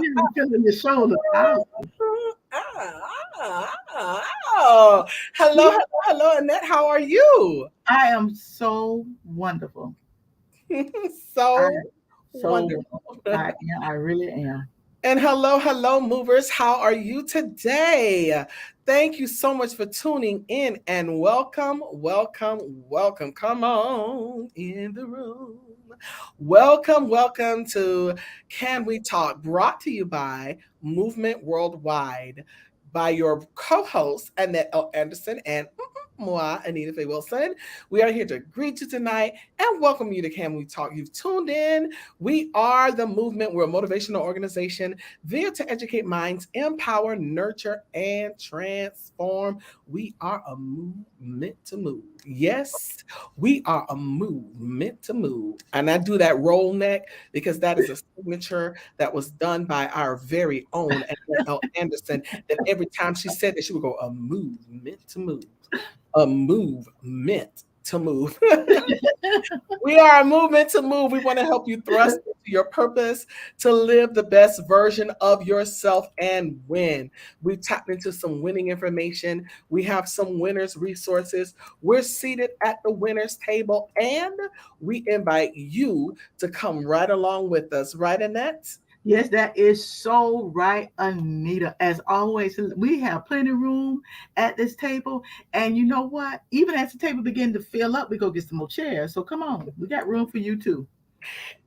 You have to feel your shoulder. Ow. Oh, hello, hello, hello, Annette. How are you? I am so wonderful. I So am so wonderful. wonderful. I really am. And hello, hello, movers. How are you today? Thank you so much for tuning in and welcome, welcome, welcome. Come on in the room. Welcome, welcome to Can We Talk, brought to you by Movement Worldwide by your co host, Annette L. Anderson, and moi, Anita Faye Wilson. We are here to greet you tonight and welcome you to Can We Talk. You've tuned in. We are the movement. We're a motivational organization there to educate minds, empower, nurture, and transform. We are a movement to move. Yes, we are a movement to move. And I do that roll neck because that is a signature that was done by our very own Annette L. Anderson. That every time she said that, she would go, a movement to move. A movement to move. We are a movement to move. We want to help you thrust into your purpose to live the best version of yourself and win. We've tapped into some winning information. We have some winners' resources. We're seated at the winners' table, and we invite you to come right along with us. Right, Annette? Yes, that is so right, Anita. As always, we have plenty of room at this table. And you know what? Even as the table begin to fill up, we go get some more chairs. So come on, we got room for you too.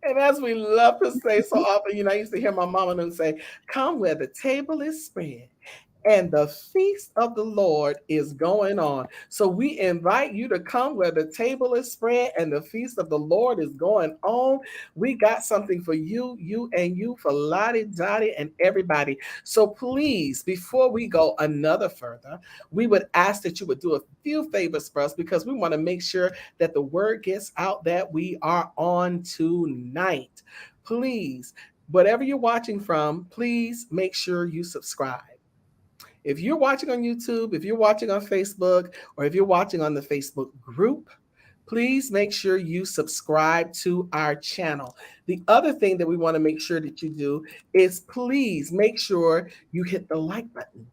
And as we love to say so often, I used to hear my mama and them say, come where the table is spread and the feast of the Lord is going on. So we invite you to come where the table is spread and the feast of the Lord is going on. We got something for you, and you, for Lottie, Dottie, and everybody. So please, before we go another further, we would ask that you would do a few favors for us because we want to make sure that the word gets out that we are on tonight. Please, whatever you're watching from, please make sure you subscribe. If you're watching on YouTube, if you're watching on Facebook, or if you're watching on the Facebook group, please make sure you subscribe to our channel. The other thing that we want to make sure that you do is please make sure you hit the like button.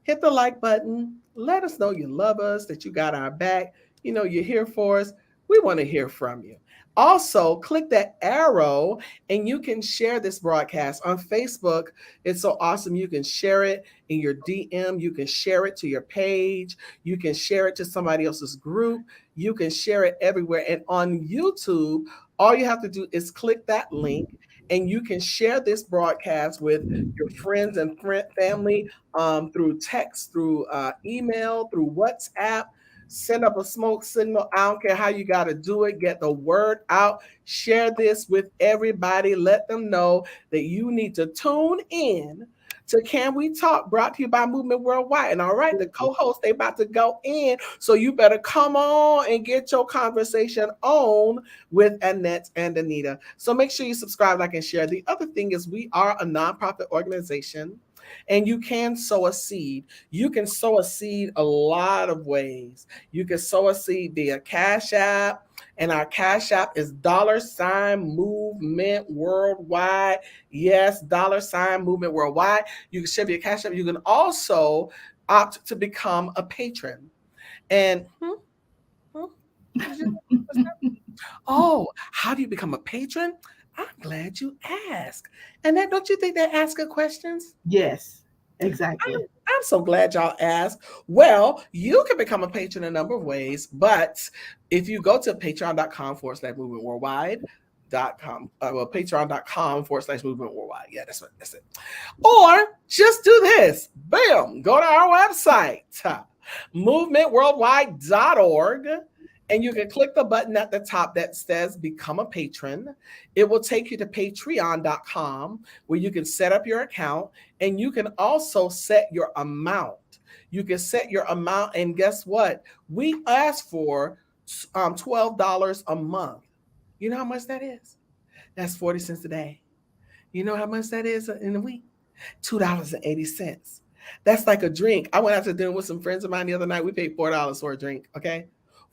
Hit the like button. Let us know you love us, that you got our back. You're here for us. We want to hear from you. Also, click that arrow and you can share this broadcast on Facebook. It's so awesome. You can share it in your DM. You can share it to your page. You can share it to somebody else's group. You can share it everywhere. And on YouTube, all you have to do is click that link and you can share this broadcast with your friends and family through text, through email, through WhatsApp. Send up a smoke signal. I don't care how you got to do it. Get the word out. Share this with everybody. Let them know that you need to tune in to Can We Talk, brought to you by Movement Worldwide. And all right, the co-host, they about to go in. So you better come on and get your conversation on with Annette and Anita. So make sure you subscribe, like, and share. The other thing is we are a nonprofit organization and you can sow a seed. You can sow a seed a lot of ways. You can sow a seed via Cash App, and our Cash App is $Movement Worldwide. Yes, $Movement Worldwide. You can share via Cash App. You can also opt to become a patron. And oh, how do you become a patron? I'm glad you asked. And then don't you think they ask good questions? Yes, exactly. I'm so glad y'all asked. Well, you can become a patron a number of ways, but if you go to patreon.com/movement worldwide.com, patreon.com/movement worldwide. Yeah, that's it. Or just do this. Bam, go to our website, movementworldwide.org. And you can click the button at the top that says become a patron. It will take you to patreon.com where you can set up your account and you can also set your amount. You can set your amount, and guess what? We ask for $12 a month. You know how much that is? That's 40 cents a day. You know how much that is in a week? $2.80. That's like a drink. I went out to dinner with some friends of mine the other night. We paid $4 for a drink, okay?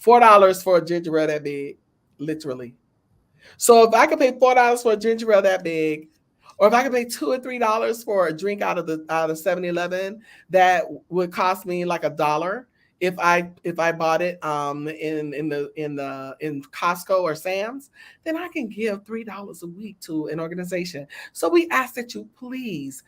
$4 for a ginger ale that big, literally. So if I could pay $4 for a ginger ale that big, Or if I could pay $2 or $3 for a drink out of 7-Eleven that would cost me like $1 if I bought it in Costco or Sam's, then I can give $3 a week to an organization. So we ask that you please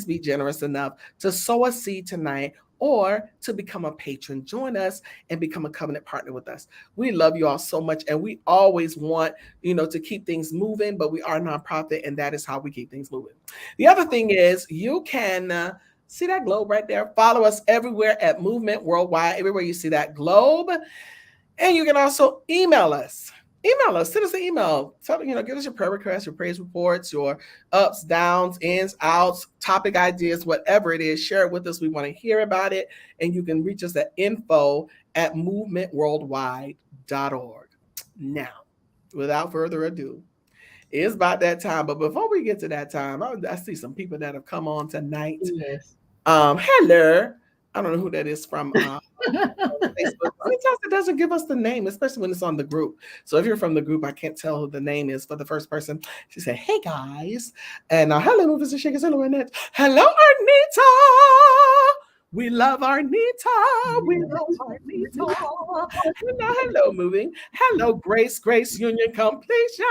be generous enough to sow a seed tonight or to become a patron. Join us and become a covenant partner with us. We love you all so much, and we always want to keep things moving, but we are a nonprofit, and that is how we keep things moving. The other thing is you can see that globe right there. Follow us everywhere at Movement Worldwide, everywhere you see that globe. And you can also email us. Email us, send us an email. Give us your prayer requests, your praise reports, your ups, downs, ins, outs, topic ideas, whatever it is. Share it with us. We want to hear about it. And you can reach us at info@movementworldwide.org. Now, without further ado, it's about that time. But before we get to that time, I see some people that have come on tonight. Yes. Hello. I don't know who that is from Facebook. Sometimes it doesn't give us the name, especially when it's on the group. So if you're from the group, I can't tell who the name is for the first person. She said, "Hey guys," and hello, Movers and Shakers. Hello, Annette. Hello, Anita. We love Arnita. We love Arnita. Hello, Moving. Hello, Grace. Grace Union Completion.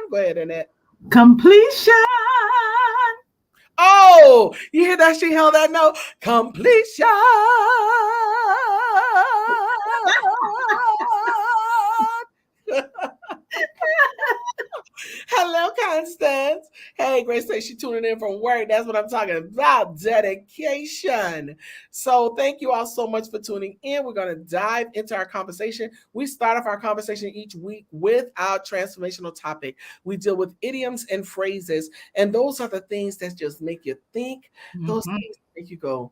Go ahead, Annette. Completion. Oh, you hear that? She held that note. Completion. Hello, Constance. Hey, Grace says she tuning in from work. That's what I'm talking about. Dedication. So thank you all so much for tuning in. We're going to dive into our conversation. We start off our conversation each week with our transformational topic. We deal with idioms and phrases, and those are the things that just make you think. Those things make you go,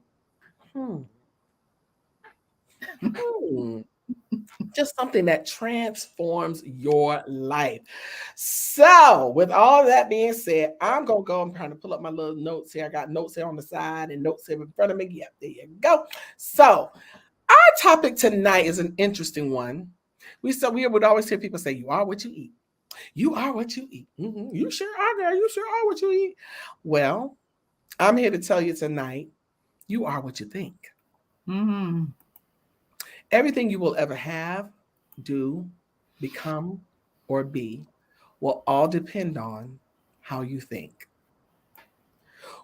just something that transforms your life. So, with all that being said, I'm going to go. I'm trying to pull up my little notes here. I got notes here on the side and notes here in front of me. Yep, there you go. So, our topic tonight is an interesting one. We would always hear people say, "You are what you eat. You are what you eat." You sure are, girl. You sure are what you eat. Well, I'm here to tell you tonight, you are what you think. Everything you will ever have, do, become, or be will all depend on how you think.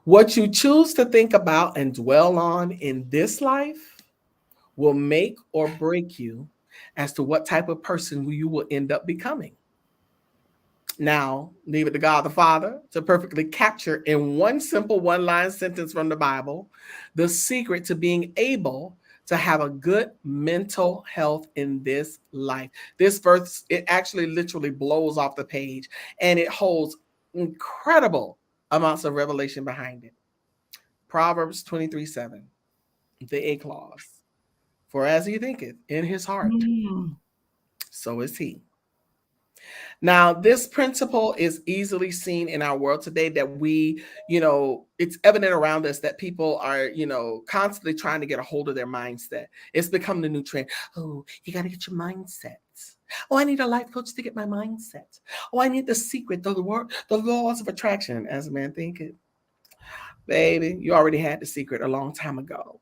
What you choose to think about and dwell on in this life will make or break you as to what type of person you will end up becoming. Now, leave it to God the Father to perfectly capture in one simple one-line sentence from the Bible the secret to being able to have a good mental health in this life. This verse, it actually literally blows off the page, and it holds incredible amounts of revelation behind it. Proverbs 23:7, the A clause. For as he thinketh in his heart, so is he. Now, this principle is easily seen in our world today that it's evident around us that people are, constantly trying to get a hold of their mindset. It's become the new trend. Oh, you got to get your mindset. Oh, I need a life coach to get my mindset. Oh, I need the secret, the laws of attraction, as a man thinketh. Baby, you already had the secret a long time ago.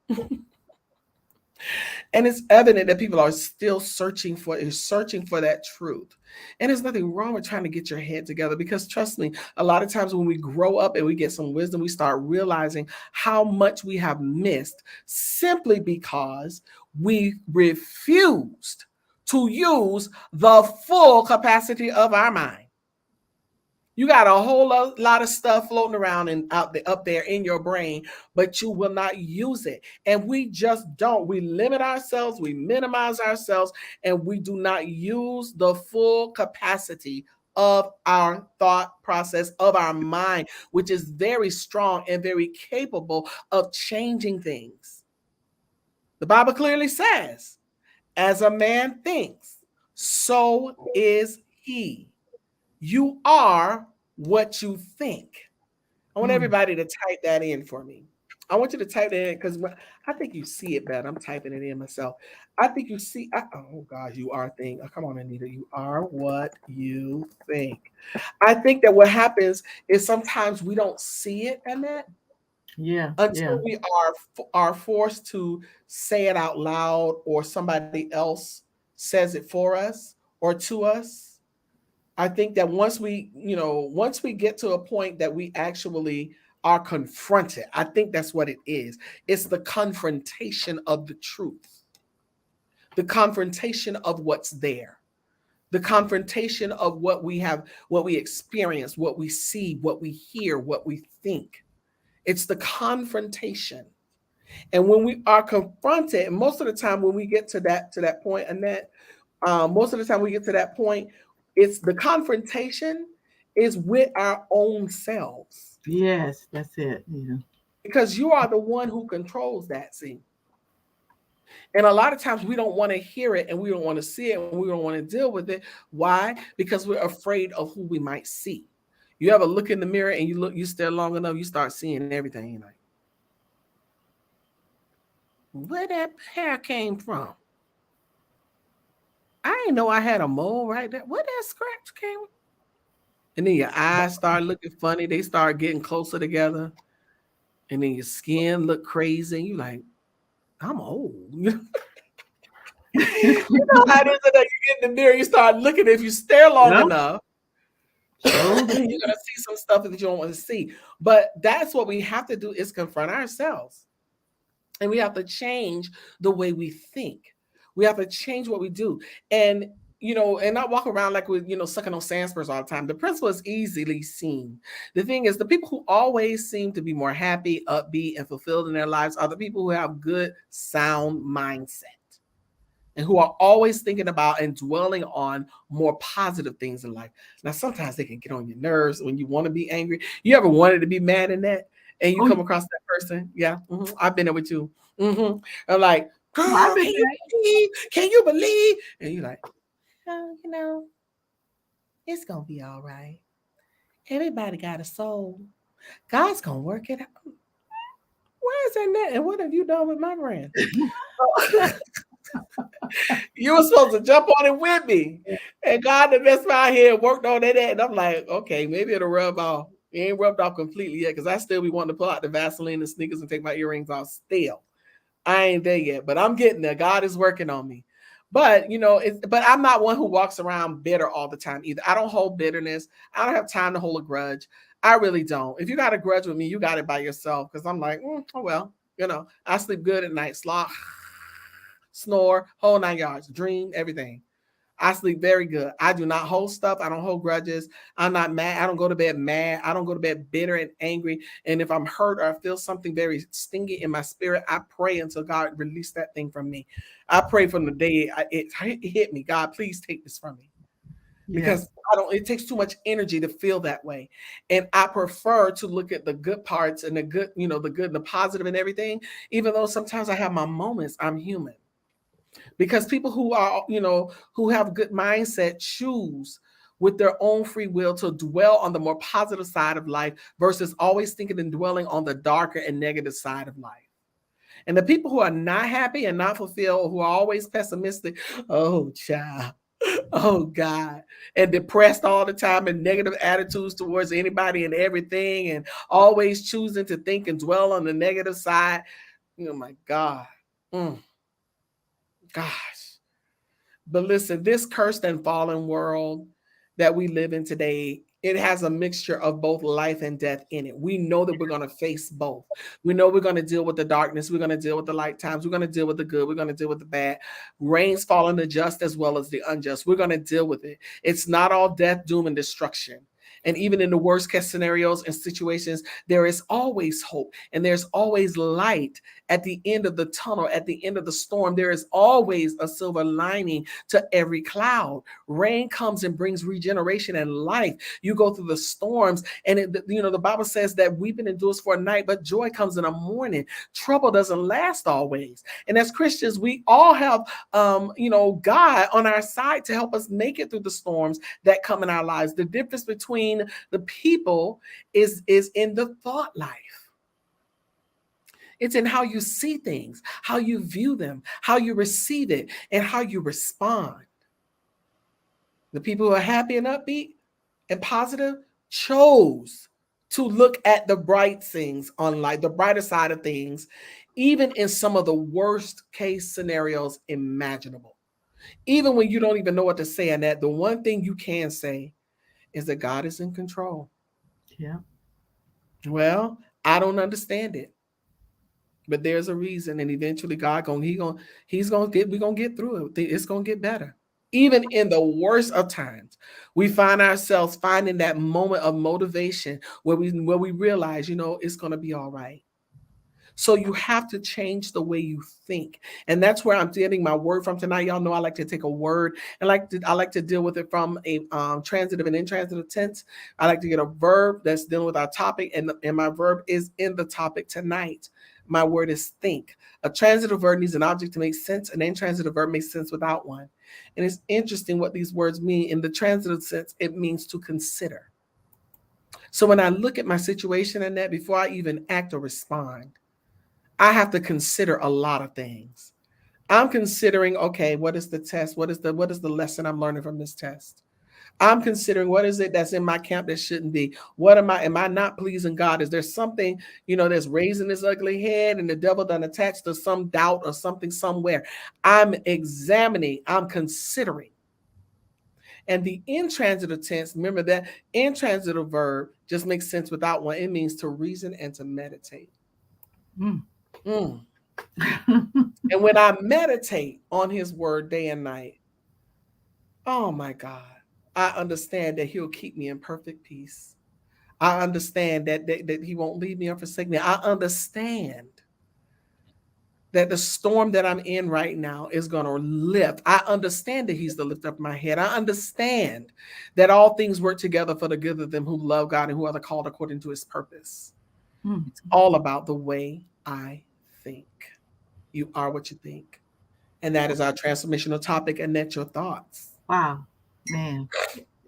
And it's evident that people are still searching for that truth. And there's nothing wrong with trying to get your head together, because trust me, a lot of times when we grow up and we get some wisdom, we start realizing how much we have missed simply because we refused to use the full capacity of our mind. You got a whole lot of stuff floating around and up there in your brain, but you will not use it. And we just don't. We limit ourselves, we minimize ourselves, and we do not use the full capacity of our thought process, of our mind, which is very strong and very capable of changing things. The Bible clearly says, as a man thinks, so is he. You are what you think. I want everybody to type that in for me. I want you to type it in because I think you see it better. I'm typing it in myself. I think you see. Oh gosh, you are a thing. Oh, come on, Anita. You are what you think. I think that what happens is sometimes we don't see it, Annette, Yeah, until yeah. we are forced to say it out loud, or somebody else says it for us or to us. I think that once we get to a point that we actually are confronted, I think that's what it is. It's the confrontation of the truth, the confrontation of what's there, the confrontation of what we have, what we experience, what we see, what we hear, what we think. It's the confrontation. And when we are confronted, and most of the time when we get to that point, Annette, most of the time we get to that point, it's the confrontation is with our own selves, Yes, that's it. Yeah. because you are the one who controls that. See, and a lot of times we don't want to hear it, and we don't want to see it, and we don't want to deal with it. Why? Because we're afraid of who we might see. You ever look in the mirror and you stare long enough, you start seeing everything. You're like, where that hair came from? I didn't know I had a mole right there. Where that scratch came? And then your eyes start looking funny. They start getting closer together. And then your skin look crazy. And you like, I'm old. You know how it is that you get in the mirror, you start looking. If you stare long Yep. enough, Sure you're do. gonna see some stuff that you don't want to see. But that's what we have to do, is confront ourselves. And we have to change the way we think. We have to change what we do. And and not walk around like we're, sucking on sandspurs all the time. The principle is easily seen. The thing is, the people who always seem to be more happy, upbeat, and fulfilled in their lives are the people who have good, sound mindset, and who are always thinking about and dwelling on more positive things in life. Now, sometimes they can get on your nerves when you want to be angry. You ever wanted to be mad in that, and you Oh, come across that person? Yeah, I've been there with you. I'm like, I've girl, been can you there. believe? Can you believe? And you're like, oh, it's gonna be all right. Everybody got a soul. God's gonna work it out. Why is that? And what have you done with my friend? You were supposed to jump on it with me. And God the best out here worked on that. And I'm like, okay, maybe it'll rub off. It ain't rubbed off completely yet, because I still be wanting to pull out the Vaseline and sneakers and take my earrings off still. I ain't there yet, but I'm getting there. God is working on me. But but I'm not one who walks around bitter all the time either. I don't hold bitterness. I don't have time to hold a grudge. I really don't. If you got a grudge with me, you got it by yourself. Because I'm like, oh well, I sleep good at night, slop, snore, whole 9 yards, dream, everything. I sleep very good. I do not hold stuff. I don't hold grudges. I'm not mad. I don't go to bed mad. I don't go to bed bitter and angry. And if I'm hurt or I feel something very stingy in my spirit, I pray until God release that thing from me. I pray from the day it hit me. God, please take this from me, Yeah. because I don't. It takes too much energy to feel that way, and I prefer to look at the good parts and the good, the good and the positive and everything. Even though sometimes I have my moments, I'm human. Because people who are, who have good mindset choose with their own free will to dwell on the more positive side of life versus always thinking and dwelling on the darker and negative side of life. And the people who are not happy and not fulfilled, who are always pessimistic, oh child, oh God, and depressed all the time and negative attitudes towards anybody and everything, and always choosing to think and dwell on the negative side. Oh my God. Gosh. But listen, this cursed and fallen world that we live in today, it has a mixture of both life and death in it. We know that we're going to face both. We know we're going to deal with the darkness. We're going to deal with the light times. We're going to deal with the good. We're going to deal with the bad. Rains fall on the just as well as the unjust. We're going to deal with it. It's not all death, doom, and destruction. And even in the worst case scenarios and situations, there is always hope, and there's always light at the end of the tunnel, at the end of the storm. There is always a silver lining to every cloud. Rain comes and brings regeneration and life. You go through the storms, and the Bible says that weeping endures for a night, but joy comes in the morning. Trouble doesn't last always. And as Christians, we all have God on our side to help us make it through the storms that come in our lives. The difference between the people is in the thought life. It's in how you see things, how you view them, how you receive it, and how you respond. The people who are happy and upbeat and positive chose to look at the bright things on life, the brighter side of things, even in some of the worst case scenarios imaginable. Even when you don't even know what to say, and that the one thing you can say is that God is in control. Yeah. Well, I don't understand it, but there's a reason, and eventually God he's gonna get we're gonna get through it. It's gonna get better. Even in the worst of times, we find ourselves finding that moment of motivation where we realize, it's gonna be all right. So you have to change the way you think. And that's where I'm getting my word from tonight. Y'all know I like to take a word and I like to deal with it from a transitive and intransitive tense. I like to get a verb that's dealing with our topic, and my verb is in the topic tonight. My word is think. A transitive verb needs an object to make sense. An intransitive verb makes sense without one. And it's interesting what these words mean. In the transitive sense, it means to consider. So when I look at my situation and that, before I even act or respond, I have to consider a lot of things. I'm considering, okay, what is the test? What is the lesson I'm learning from this test? I'm considering, what is it that's in my camp that shouldn't be? Am I not pleasing God? Is there something, that's raising his ugly head and the devil done attached to some doubt or something somewhere? I'm examining, I'm considering. And the intransitive tense, remember that intransitive verb just makes sense without one. It means to reason and to meditate. Mm. Mm. And when I meditate on his word day and night, oh my God, I understand that he'll keep me in perfect peace. I understand that he won't leave me or forsake me. I understand that the storm that I'm in right now is going to lift. I understand that he's the lift of my head. I understand that all things work together for the good of them who love God and who are the called according to his purpose. It's all about the way I think. You are what you think. And that is our transformational topic. Annette, your thoughts. Wow, man.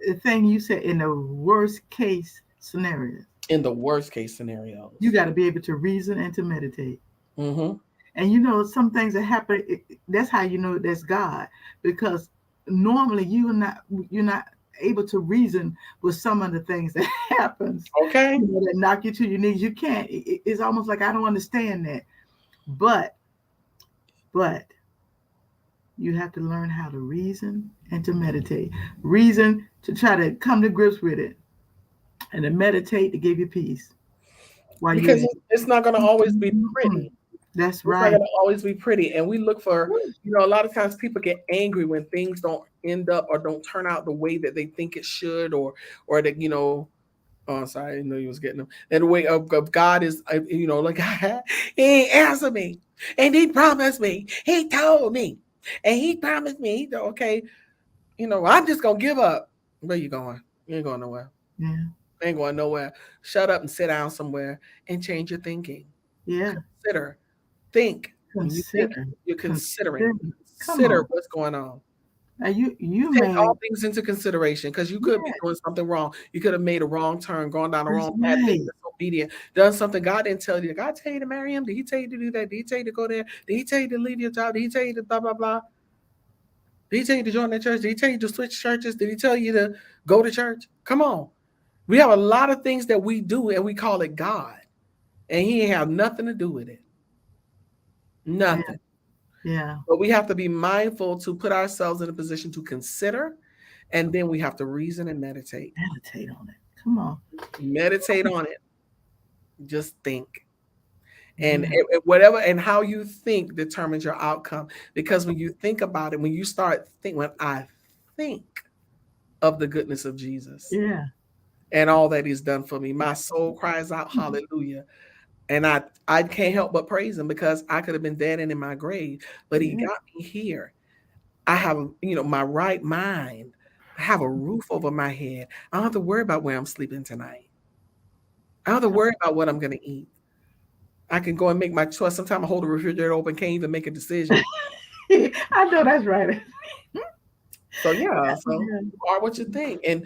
The thing you said, in the worst case scenario. In the worst case scenario. You got to be able to reason and to meditate. Mm-hmm. And some things that happen, that's how you know that's God. Because normally you're not able to reason with some of the things that happens. Okay. That knock you to your knees. You can't. It's almost like, I don't understand that. But you have to learn how to reason and to meditate. Reason to try to come to grips with it, and to meditate to give you peace. Because it's not going to always be pretty. That's right. It's not going to always be pretty. And we look for, a lot of times people get angry when things don't end up or don't turn out the way that they think it should, or that, oh, sorry, I know you was getting them. And the way of God is, like, he ain't answered me. And he promised me. He told me. And he promised me, okay, I'm just going to give up. Where you going? You ain't going nowhere. Yeah. Ain't going nowhere. Shut up and sit down somewhere and change your thinking. Yeah. Consider. Think. When you think, you're considering. Consider what's going on. Now you take all things into consideration, because you could be doing something wrong. You could have made a wrong turn, gone down the wrong path, been disobedient, done something God didn't tell you. Did God tell you to marry him? Did he tell you to do that? Did he tell you to go there? Did he tell you to leave your job? Did he tell you to blah, blah, blah? Did he tell you to join that church? Did he tell you to switch churches? Did he tell you to go to church? Come on. We have a lot of things that we do and we call it God. And he ain't have nothing to do with it. Nothing. Yeah. But we have to be mindful to put ourselves in a position to consider, and then we have to reason and meditate. Meditate on it. Come on. Meditate on it. Just think. And whatever and how you think determines your outcome. Because when you think about it, when I think of the goodness of Jesus, and all that he's done for me, my soul cries out, hallelujah. And I can't help but praise him, because I could have been dead and in my grave, but he got me here. I have, my right mind. I have a roof over my head. I don't have to worry about where I'm sleeping tonight. I don't have to worry about what I'm going to eat. I can go and make my choice. Sometimes I hold the refrigerator open, can't even make a decision. I know that's right. So yeah, so you are what you think, and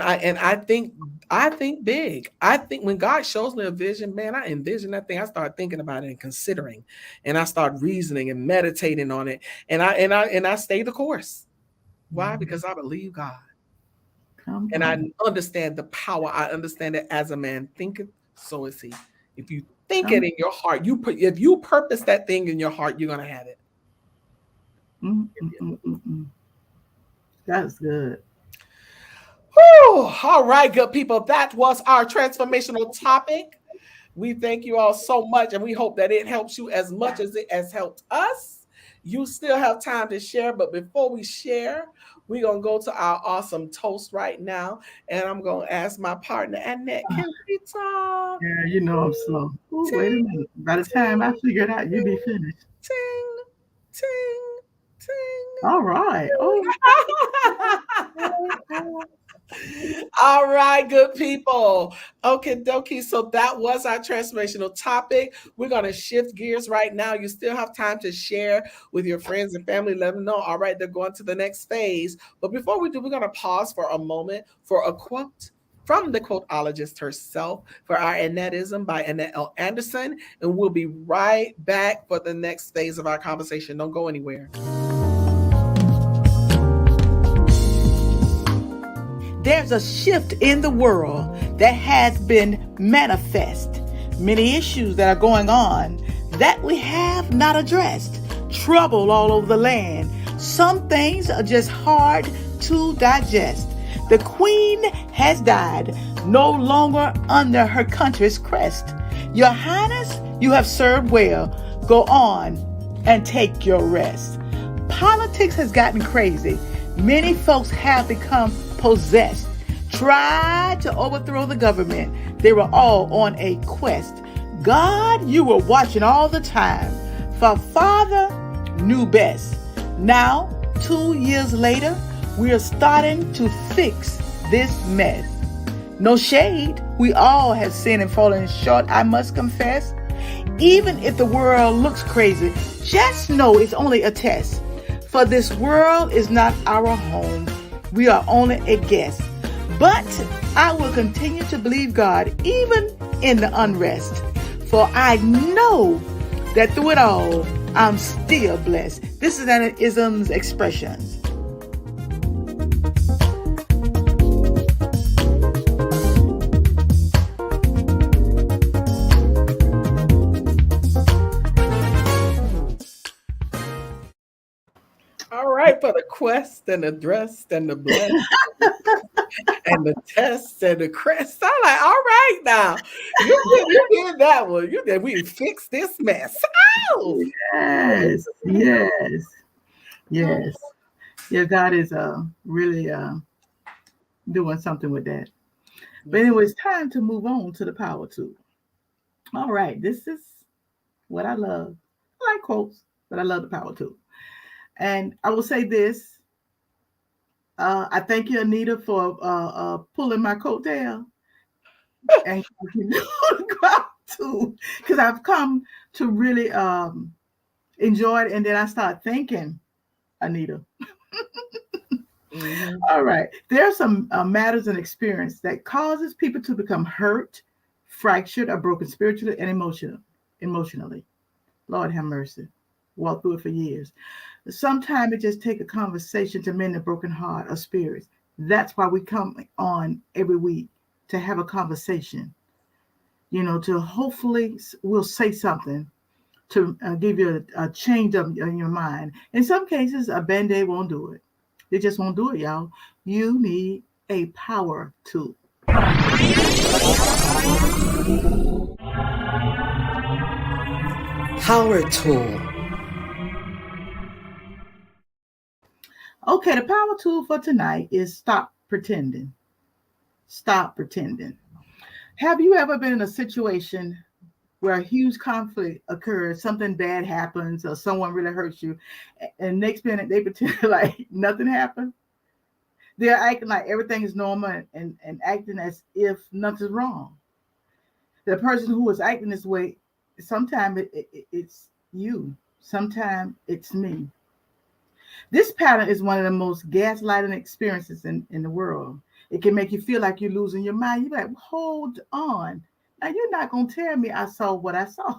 I think big. I think when God shows me a vision, man, I envision that thing. I start thinking about it and considering, and I start reasoning and meditating on it, and I stay the course. Why? Mhm. Because I believe God, Come and I on. understand the power. I understand that as a man thinketh, so is he. If you think it Come in your heart, if you purpose that thing in your heart, you're gonna have it. on. Mm. That's good. Whew. All right, good people. That was our transformational topic. We thank you all so much, and we hope that it helps you as much as it has helped us. You still have time to share, but before we share, we're going to go to our awesome toast right now. And I'm going to ask my partner, Annette, can we talk? Yeah, you know I'm slow. Ooh, wait a Ting, minute. By the time I ting, figure it out, you'll be finished. ting, ting, ting. All right. Oh, All right, good people. Okay, dokie. So that was our transformational topic. We're going to shift gears right now. You still have time to share with your friends and family. Let them know. All right, they're going to the next phase. But before we do, we're going to pause for a moment for a quote from the quoteologist herself for our Annettism by Annette L. Anderson. And we'll be right back for the next phase of our conversation. Don't go anywhere. There's a shift in the world that has been manifest. Many issues that are going on that we have not addressed. Trouble all over the land. Some things are just hard to digest. The queen has died, no longer under her country's crest. Your Highness, you have served well. Go on and take your rest. Politics has gotten crazy. Many folks have become possessed, tried to overthrow the government. They were all on a quest. God, you were watching all the time, for Father knew best. Now, 2 years later, we are starting to fix this mess. No shade, we all have sinned and fallen short, I must confess. Even if the world looks crazy, just know it's only a test. For this world is not our home. We are only a guest. But I will continue to believe God even in the unrest. For I know that through it all, I'm still blessed. This is an ism's expressions. All right, for the quest and the dress and the bless and the test and the crest. I'm like, all right now. You did that one. You did. We fixed this mess. Oh, yes, yes, yes. Yeah, God is really doing something with that. But anyway, it's time to move on to the power tool. All right, this is what I love. I like quotes, but I love the power tool. And I will say this. I thank you, Anita, for pulling my coattail and too, because I've come to really enjoy it. And then I start thinking, Anita. mm-hmm. All right. There are some matters and experience that causes people to become hurt, fractured, or broken spiritually and emotionally. Lord have mercy. Walked through it for years. Sometimes it just takes a conversation to mend a broken heart or spirits. That's why we come on every week to have a conversation. To hopefully we'll say something to give you a change of in your mind. In some cases, a band-aid won't do it. They just won't do it, y'all. You need a power tool. Power tool. Okay, the power tool for tonight is stop pretending. Stop pretending. Have you ever been in a situation where a huge conflict occurs, something bad happens, or someone really hurts you, and next minute they pretend like nothing happened? They're acting like everything is normal and acting as if nothing's wrong. The person who is acting this way, sometimes it's you, sometimes it's me. This pattern is one of the most gaslighting experiences in the world. It can make you feel like you're losing your mind. You're like, hold on. Now, you're not going to tell me I saw what I saw.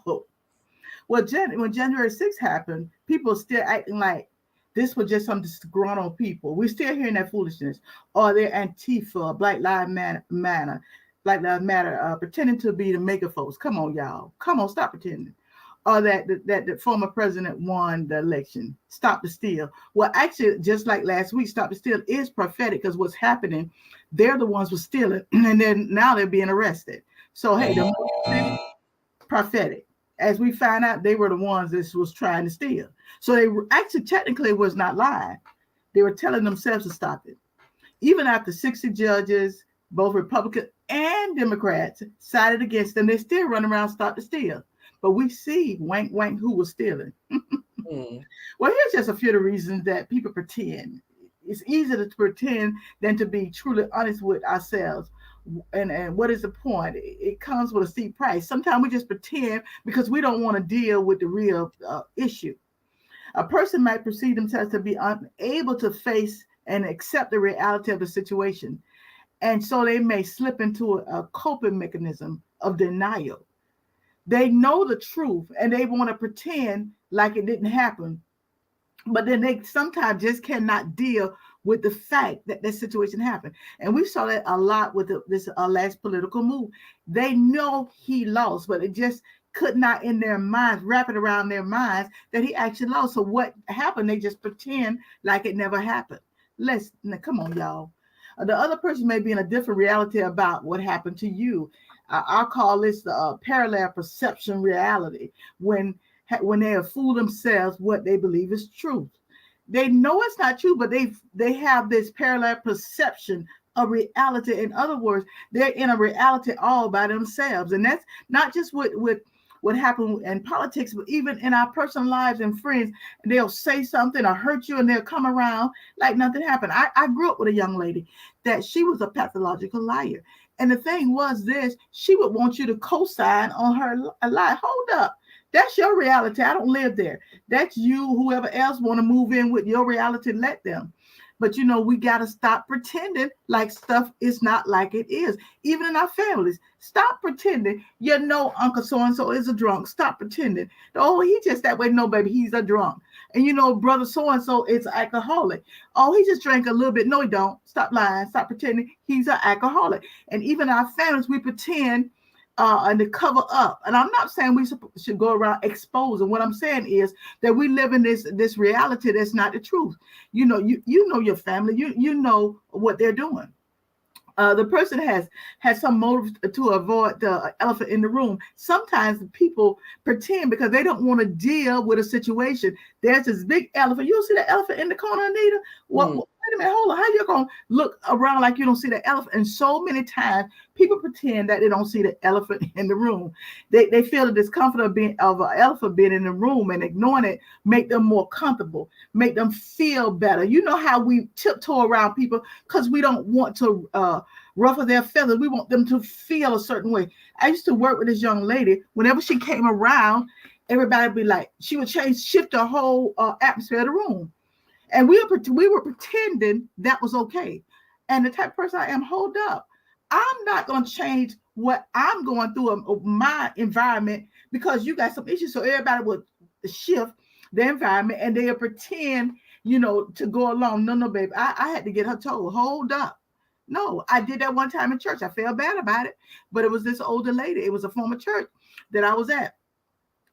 Well, when January 6th happened, people are still acting like this was just some disgruntled people. We're still hearing that foolishness. Or they're Antifa, Black Lives Matter, pretending to be the mega folks. Come on, y'all. Come on, stop pretending. Or that the former president won the election. Stop the steal. Well, actually, just like last week, stop the steal is prophetic because what's happening, they're the ones who stealing, and then now they're being arrested. So, hey, the prophetic. As we find out, they were the ones that was trying to steal. So they were actually technically was not lying. They were telling themselves to stop it. Even after 60 judges, both Republican and Democrats, sided against them, they still run around stop the steal. But we see wank who was stealing. Well, here's just a few of the reasons that people pretend. It's easier to pretend than to be truly honest with ourselves. And what is the point? It comes with a steep price. Sometimes we just pretend because we don't want to deal with the real issue. A person might perceive themselves to be unable to face and accept the reality of the situation. And so they may slip into a coping mechanism of denial. They know the truth and they want to pretend like it didn't happen. But then they sometimes just cannot deal with the fact that this situation happened. And we saw that a lot with this last political move. They know he lost, but it just could not in their minds, wrap it around their minds that he actually lost. So what happened? They just pretend like it never happened. Come on, y'all. The other person may be in a different reality about what happened to you. I'll call this the parallel perception reality when they have fooled themselves what they believe is truth. They know it's not true, but they have this parallel perception of reality. In other words, they're in a reality all by themselves. And that's not just with what happened in politics, but even in our personal lives and friends. They'll say something or hurt you and they'll come around like nothing happened. I grew up with a young lady that she was a pathological liar. And the thing was this, she would want you to co-sign on her lie. Hold up. That's your reality. I don't live there. That's you, whoever else want to move in with your reality, let them. But, we got to stop pretending like stuff is not like it is. Even in our families, stop pretending. Uncle so-and-so is a drunk. Stop pretending. Oh, he just that way. No, baby, he's a drunk. And, brother so-and-so is an alcoholic. Oh, he just drank a little bit. No, he don't. Stop lying. Stop pretending he's an alcoholic. And even our families, we pretend and to cover up. And I'm not saying we should go around exposing. What I'm saying is that we live in this reality that's not the truth. You know your family. You know what they're doing. The person has some motive to avoid the elephant in the room. Sometimes people pretend because they don't want to deal with a situation. There's this big elephant. You don't see the elephant in the corner, Anita? Wait a minute, hold on. How you going to look around like you don't see the elephant? And so many times people pretend that they don't see the elephant in the room. They feel the discomfort of an elephant being in the room, and ignoring it make them more comfortable, make them feel better. You know how we tiptoe around people because we don't want to ruffle their feathers. We want them to feel a certain way. I used to work with this young lady. Whenever she came around, everybody would be like, she would shift the whole atmosphere of the room. And we were pretending that was okay. And the type of person I am, hold up. I'm not going to change what I'm going through my environment because you got some issues. So everybody would shift the environment and they'll pretend, to go along. No, baby. I had to get her told, hold up. No, I did that one time in church. I felt bad about it, but it was this older lady. It was a former church that I was at.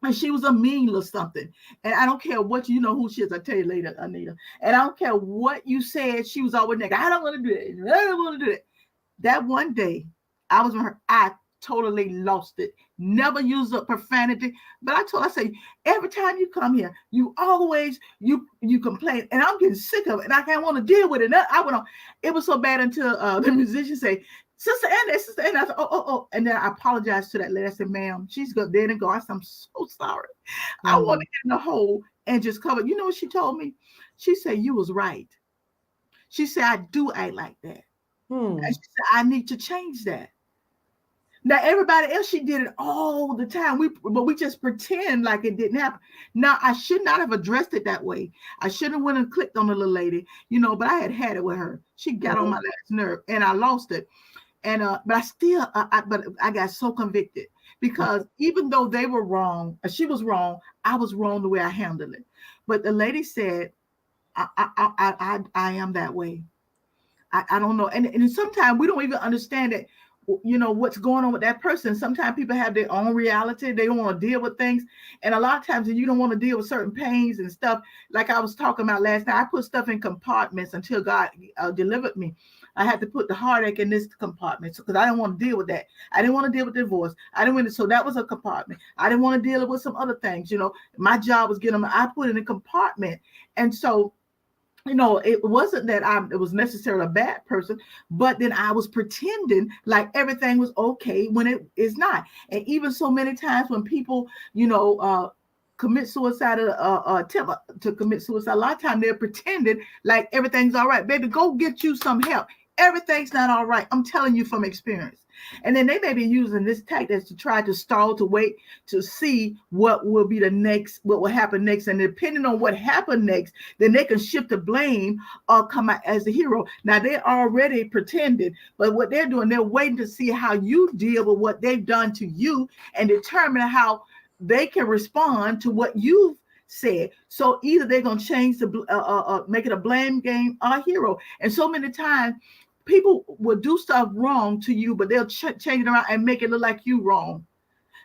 And she was a mean little something. And I don't care what you know who she is. I'll tell you later, Anita. And I don't care what you said. She was always negative. I don't want to do it. I don't want to do it. That one day, I was with her. I totally lost it. Never used up profanity. But I say, every time you come here, you always, you complain. And I'm getting sick of it. And I can't want to deal with it. And I went on. It was so bad until the musician say, Sister Annie. I said, oh. And then I apologized to that lady. I said, ma'am, she's good. There and go. I said, I'm so sorry. I want to get in the hole and just cover. You know what she told me? She said, you was right. She said, I do act like that. And she said, I need to change that. Now everybody else, she did it all the time. But we just pretend like it didn't happen. Now I should not have addressed it that way. I should have went and clicked on the little lady, but I had it with her. She got on my last nerve, and I lost it. And but I still, but I got so convicted because even though they were wrong, she was wrong, I was wrong the way I handled it. But the lady said, I am that way. I don't know. And sometimes we don't even understand it, what's going on with that person. Sometimes people have their own reality. They don't want to deal with things. And a lot of times you don't want to deal with certain pains and stuff. Like I was talking about last night, I put stuff in compartments until God delivered me. I had to put the heartache in this compartment because I didn't want to deal with that. I didn't want to deal with divorce. I didn't want to, so that was a compartment. I didn't want to deal with some other things. My job was getting them. I put it in a compartment. And so it wasn't that it was necessarily a bad person, but then I was pretending like everything was okay when it is not. And even so many times when people, commit suicide or attempt to commit suicide, a lot of times they're pretending like everything's all right. Baby, go get you some help. Everything's not all right. I'm telling you from experience. And then they may be using this tactic to try to stall, to wait to see what will be the next, what will happen next. And depending on what happened next, then they can shift the blame or come out as the hero. Now they're already pretending, but what they're doing, they're waiting to see how you deal with what they've done to you and determine how they can respond to what you've said. So either they're going to change the, make it a blame game or a hero. And so many times, people will do stuff wrong to you, but they'll change it around and make it look like you wrong.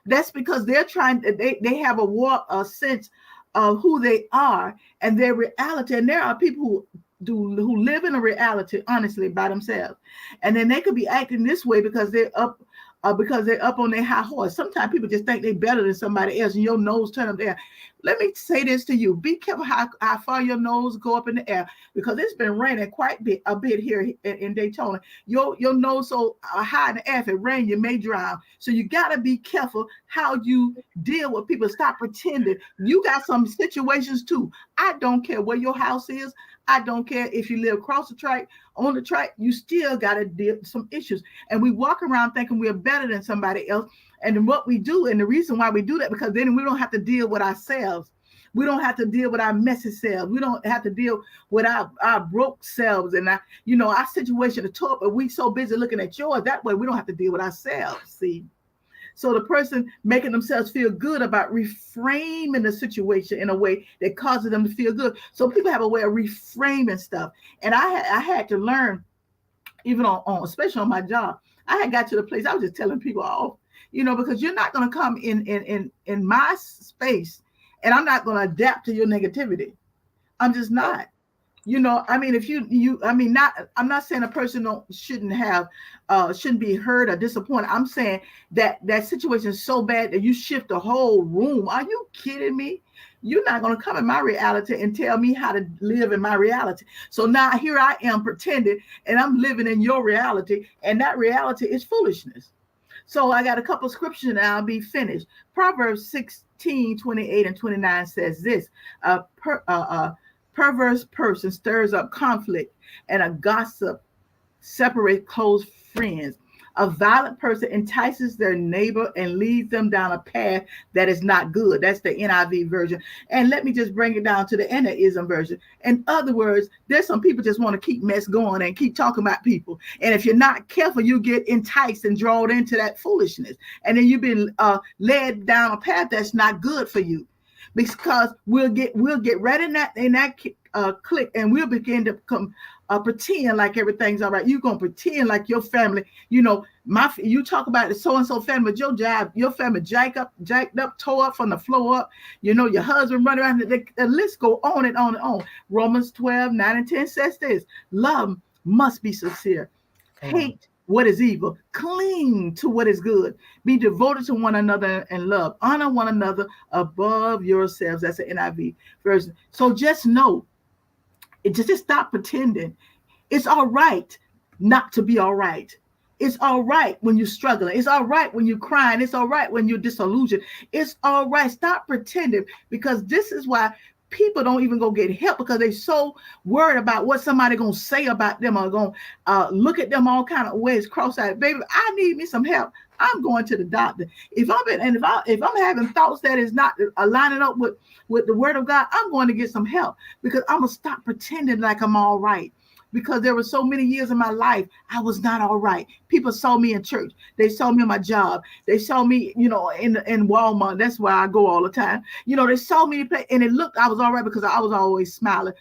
That's because they're trying. They have a sense of who they are and their reality. And there are people who live in a reality honestly by themselves, and then they could be acting this way because they're up. Because they're up on their high horse. Sometimes people just think they're better than somebody else, and your nose turn up there. Let me say this to you: be careful how far your nose go up in the air, because it's been raining quite a bit here in Daytona. Your nose so high in the air, if it rains, you may drown. So you got to be careful how you deal with people. Stop pretending. You got some situations too. I don't care where your house is. I don't care if you live across the track, on the track, you still got to deal with some issues. And we walk around thinking we're better than somebody else. And then what we do, and the reason why we do that, because then we don't have to deal with ourselves. We don't have to deal with our messy selves. We don't have to deal with our broke selves and our situation to talk, but we so busy looking at yours. That way we don't have to deal with ourselves, see? So the person making themselves feel good about reframing the situation in a way that causes them to feel good. So people have a way of reframing stuff. And I had to learn, even on especially on my job, I had got to the place I was just telling people off, because you're not going to come in my space and I'm not going to adapt to your negativity. I'm just not. If I'm not saying a person shouldn't be hurt or disappointed. I'm saying that situation is so bad that you shift the whole room. Are you kidding me? You're not going to come in my reality and tell me how to live in my reality. So now here I am pretending and I'm living in your reality, and that reality is foolishness. So I got a couple of scriptures and I'll be finished. Proverbs 16:28-29 says this: perverse person stirs up conflict, and a gossip separates close friends. A violent person entices their neighbor and leads them down a path that is not good. That's the NIV version. And let me just bring it down to the Annaism version. In other words, there's some people just want to keep mess going and keep talking about people. And if you're not careful, you get enticed and drawn into that foolishness. And then you've been led down a path that's not good for you. Because we'll get right in that click, and we'll begin to pretend like everything's all right. You're gonna pretend like your family, you talk about the so-and-so family, but your family jacked up, tore up from the floor up. Your husband running around. The list go on and on and on. Romans 12:9-10 says this: love must be sincere. Hate what is evil, cling to what is good, be devoted to one another in love, honor one another above yourselves. That's the NIV version. So just know, just stop pretending. It's all right not to be all right. It's all right when you're struggling. It's all right when you're crying. It's all right when you're disillusioned. It's all right. Stop pretending, because this is why people don't even go get help, because they're so worried about what somebody gonna say about them, or gonna look at them all kind of ways cross-eyed. Baby, I need me some help. I'm going to the doctor. If I'm having thoughts that is not aligning up with the word of God, I'm going to get some help, because I'm gonna stop pretending like I'm all right. Because there were so many years in my life I was not all right. People saw me in church. They saw me in my job. They saw me, in Walmart. That's where I go all the time. They saw me play, and it looked I was all right because I was always smiling.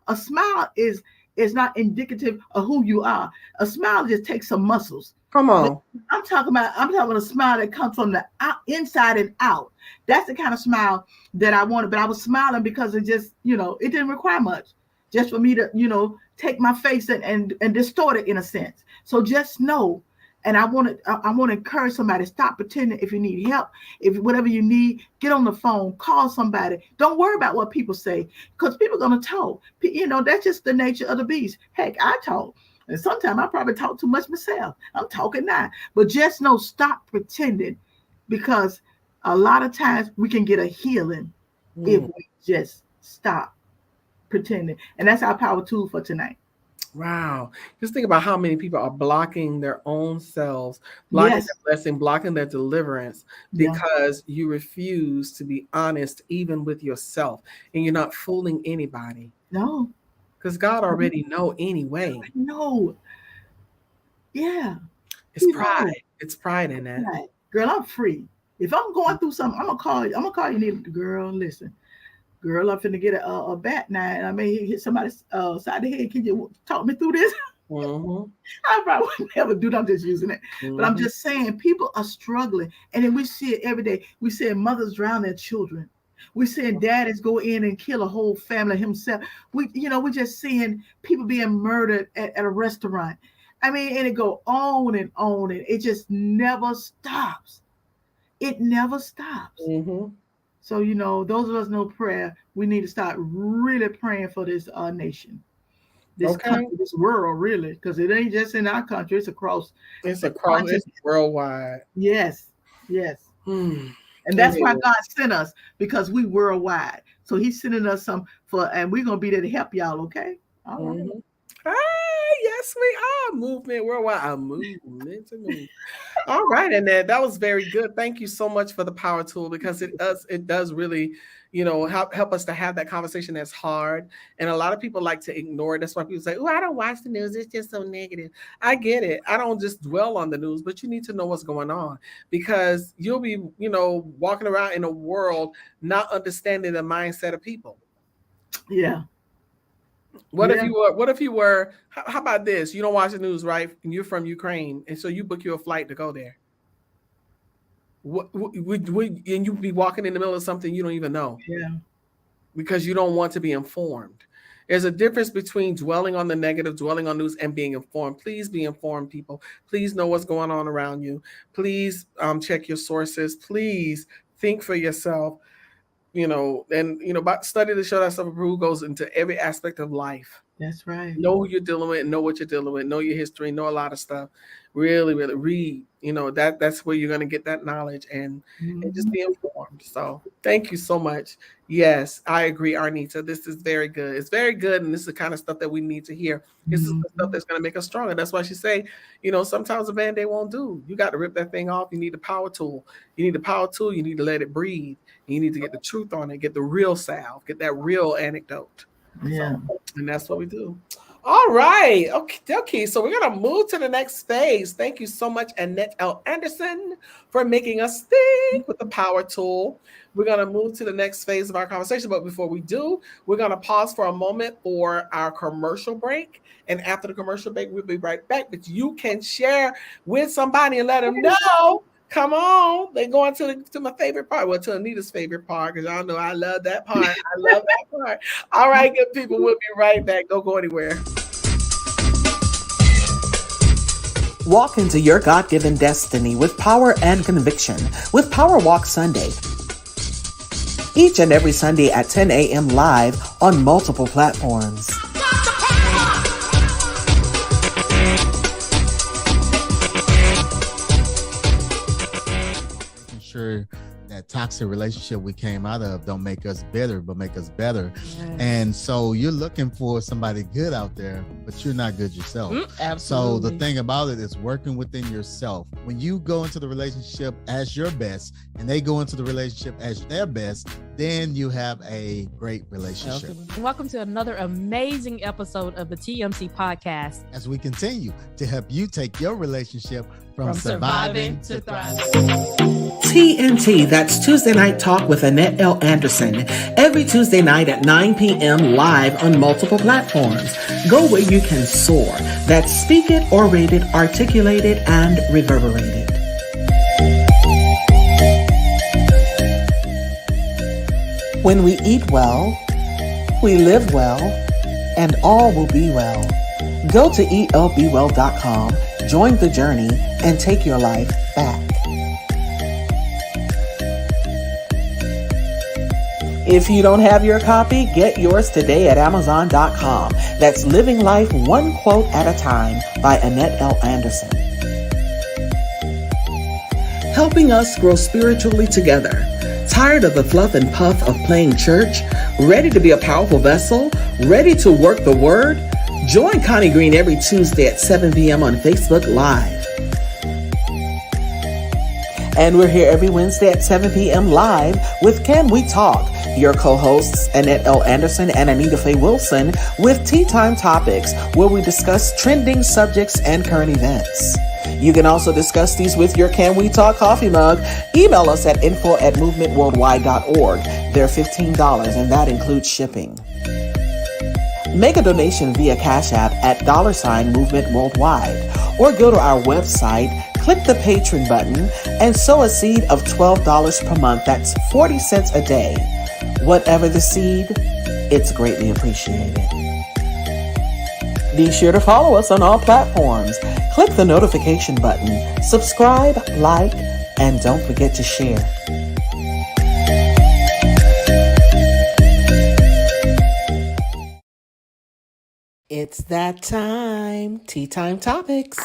A smile is not indicative of who you are. A smile just takes some muscles. Come on. I'm talking a smile that comes from the inside and out. That's the kind of smile that I wanted. But I was smiling because it just, it didn't require much just for me to, take my face and distort it in a sense. So just know, and I want to encourage somebody, stop pretending. If you need help, if whatever you need, get on the phone, call somebody. Don't worry about what people say, because people are going to talk. That's just the nature of the beast. Heck, I talk. And sometimes I probably talk too much myself. I'm talking now. But just know, stop pretending, because a lot of times we can get a healing if we just stop pretending. And that's our power tool for tonight. Wow. Just think about how many people are blocking their own selves, blocking their blessing, blocking their deliverance, because you refuse to be honest even with yourself, and you're not fooling anybody. No. Because God already know anyway. No. Yeah. It's pride. It's pride in that. Right. Girl, I'm free. If I'm going through something, I'm gonna call you. Anita. Girl, listen. Girl, I'm finna get a bat now, and I may hit somebody's side of the head. Can you talk me through this? Mm-hmm. I probably would never do that. I'm just using it. But I'm just saying, people are struggling. And then we see it every day. We see mothers drown their children. We're seeing daddies go in and kill a whole family himself. We're just seeing people being murdered at a restaurant. I mean, and it go on, and it just never stops. It never stops. Mm-hmm. So, those of us know prayer, we need to start really praying for this nation, this country, this world, really, because it ain't just in our country, it's across. It's worldwide. Yes. And that's why God sent us, because we worldwide. So he's sending us and we're going to be there to help y'all, okay? All right. Mm-hmm. Yes, we are. Movement worldwide. A movement to move. All right, Annette, that was very good. Thank you so much for the power tool, because it does really, help us to have that conversation that's hard. And a lot of people like to ignore it. That's why people say, "Oh, I don't watch the news. It's just so negative." I get it. I don't just dwell on the news, but you need to know what's going on, because you'll be, walking around in a world not understanding the mindset of people. Yeah. What if you were, how about this? You don't watch the news, right? And you're from Ukraine, and so you book you a flight to go there. And you be walking in the middle of something you don't even know. Yeah. Because you don't want to be informed. There's a difference between dwelling on the negative, dwelling on news, and being informed. Please be informed, people. Please know what's going on around you. Please check your sources. Please think for yourself. But study to show that stuff approved goes into every aspect of life. That's right. Know who you're dealing with, know what you're dealing with, know your history, know a lot of stuff. Really, really read. That's where you're going to get that knowledge and just be informed. So thank you so much. Yes, I agree, Arnita. This is very good. It's very good. And this is the kind of stuff that we need to hear. This is the stuff that's going to make us stronger. That's why she say, sometimes a Band-Aid won't do. You got to rip that thing off. You need the power tool. You need the power tool. You need to let it breathe. You need to get the truth on it, get the real salve, get that real anecdote. Yeah. And that's what we do. All right. Okay. So we're going to move to the next phase. Thank you so much, Annette L. Anderson, for making us think with the power tool. We're going to move to the next phase of our conversation. But before we do, we're going to pause for a moment for our commercial break. And after the commercial break, we'll be right back. But you can share with somebody and let them know. Come on. They're going to my favorite part. Well, to Anita's favorite part, because y'all know I love that part. I love that part. All right, good people. We'll be right back. Don't go anywhere. Walk into your God-given destiny with power and conviction with Power Walk Sunday. Each and every Sunday at 10 a.m. live on multiple platforms. Sure that that toxic relationship we came out of don't make us bitter, but make us better. And so you're looking for somebody good out there, but you're not good yourself. So the thing about it is working within yourself. When you go into the relationship as your best and they go into the relationship as their best, then you have a great relationship. Welcome to another amazing episode of the TMC podcast, as we continue to help you take your relationship from surviving to thriving. TNT, that's Tuesday Night Talk with Annette L. Anderson, every Tuesday night at 9 p.m. live on multiple platforms. Go where you can soar. That's speak it, orate it, articulate it, and reverberate it. When we eat well, we live well, and all will be well. Go to elbewell.com, join the journey, and take your life back. If you don't have your copy, get yours today at Amazon.com. That's Living Life One Quote at a Time by Annette L. Anderson. Helping us grow spiritually together. Tired of the fluff and puff of playing church? Ready to be a powerful vessel? Ready to work the word? Join Connie Green every Tuesday at 7 p.m. on Facebook Live. And we're here every Wednesday at 7 p.m. live with Can We Talk? Your co-hosts, Annette L. Anderson and Anita Faye Wilson, with Tea Time Topics, where we discuss trending subjects and current events. You can also discuss these with your Can We Talk coffee mug. Email us at info@movementworldwide.org. They're $15, and that includes shipping. Make a donation via Cash App at $Movement Worldwide, or go to our website, click the Patreon button, and sow a seed of $12 per month. That's 40 cents a day. Whatever the seed, it's greatly appreciated. Be sure to follow us on all platforms. Click the notification button, subscribe, like, and don't forget to share. It's that time. Tea Time Topics.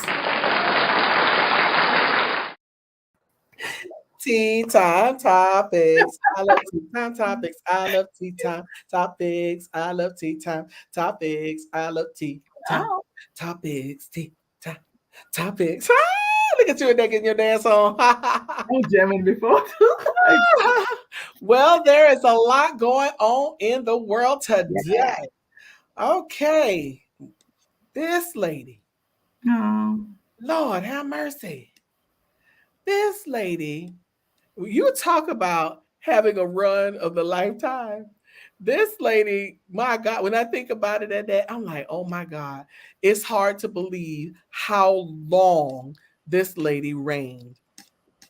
Tea Time Topics. I love Tea Time Topics. I love Tea Time Topics. I love Tea Time Topics. I love Tea Time Topics. Tea Time Topics. Ah, look at you in your dance on. I'm jamming before. Well, there is a lot going on in the world today. Yeah. Okay. This lady. No. Lord have mercy. This lady, you talk about having a run of the lifetime. This lady, my God, when I think about it at that, I'm like, oh my God, it's hard to believe how long this lady reigned.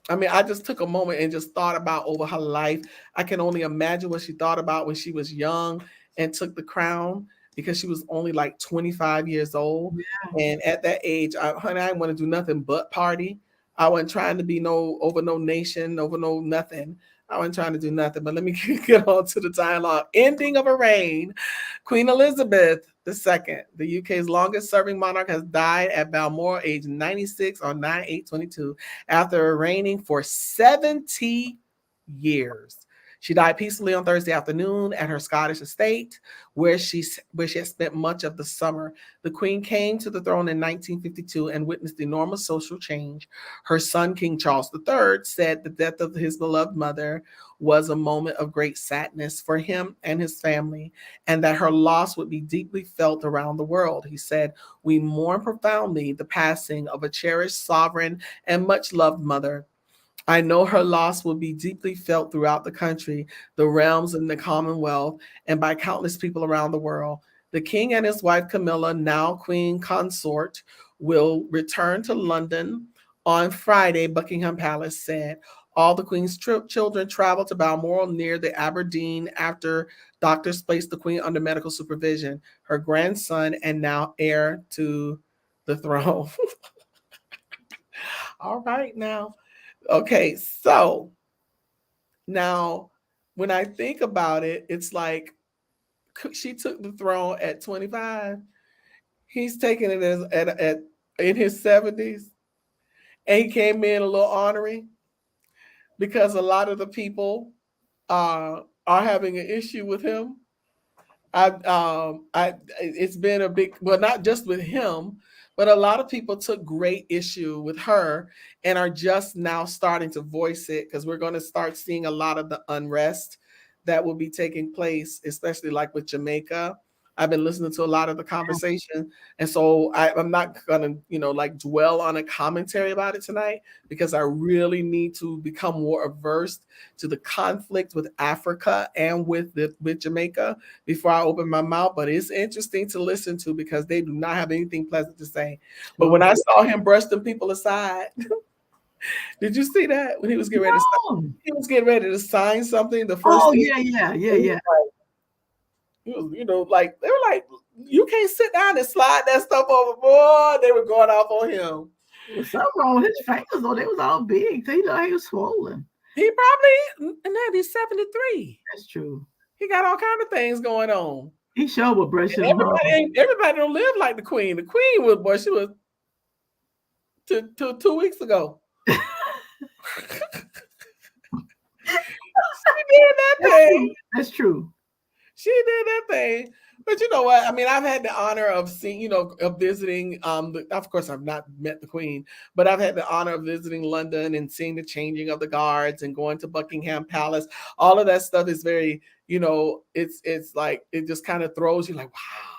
I mean, I just took a moment and just thought about over her life. I can only imagine what she thought about when she was young and took the crown, because she was only like 25 years old. Yeah. And at that age, honey, I didn't want to do nothing but party. I wasn't trying to be over no nation, over no nothing. I wasn't trying to do nothing. But let me get on to the dialogue. Ending of a reign. Queen Elizabeth II, the UK's longest serving monarch, has died at Balmoral, age 96 on 9/8/22, after reigning for 70 years. She died peacefully on Thursday afternoon at her Scottish estate, where she had spent much of the summer. The Queen came to the throne in 1952 and witnessed enormous social change. Her son, King Charles III, said the death of his beloved mother was a moment of great sadness for him and his family, and that her loss would be deeply felt around the world. He said, "We mourn profoundly the passing of a cherished sovereign and much-loved mother. I know her loss will be deeply felt throughout the country, the realms, and the Commonwealth, and by countless people around the world. The king and his wife Camilla, now Queen Consort, will return to London on Friday," Buckingham Palace said. All the Queen's children traveled to Balmoral near the Aberdeen after doctors placed the Queen under medical supervision. Her grandson and now heir to the throne. All right now. Okay, so now when I think about it, it's like she took the throne at 25. He's taking it in his 70s, and he came in a little ornery. because a lot of the people are having an issue with him. It's been a big, well, not just with him, but a lot of people took great issue with her and are just now starting to voice it, because we're going to start seeing a lot of the unrest that will be taking place, especially like with Jamaica. I've been listening to a lot of the conversation, and so I'm not gonna, like dwell on a commentary about it tonight, because I really need to become more averse to the conflict with Africa and with Jamaica before I open my mouth. But it's interesting to listen to, because they do not have anything pleasant to say. But when I saw him brush them people aside, did you see that when he was getting ready to sign? He was getting ready to sign something. The first thing, yeah. He was, like, they were like, you can't sit down and slide that stuff overboard. They were going off on him. Well, something wrong with his fingers, though. They was all big. So, he was swollen. He probably, and now he's 73. That's true. He got all kinds of things going on. He sure will brush his everybody don't live like the Queen. The Queen was, boy, she was 2 weeks ago. She did that thing. That's true. She did that thing. But you know what? I mean, I've had the honor of seeing, of visiting. Of course, I've not met the Queen, but I've had the honor of visiting London and seeing the changing of the guards and going to Buckingham Palace. All of that stuff is very, it's like, it just kind of throws you like, wow,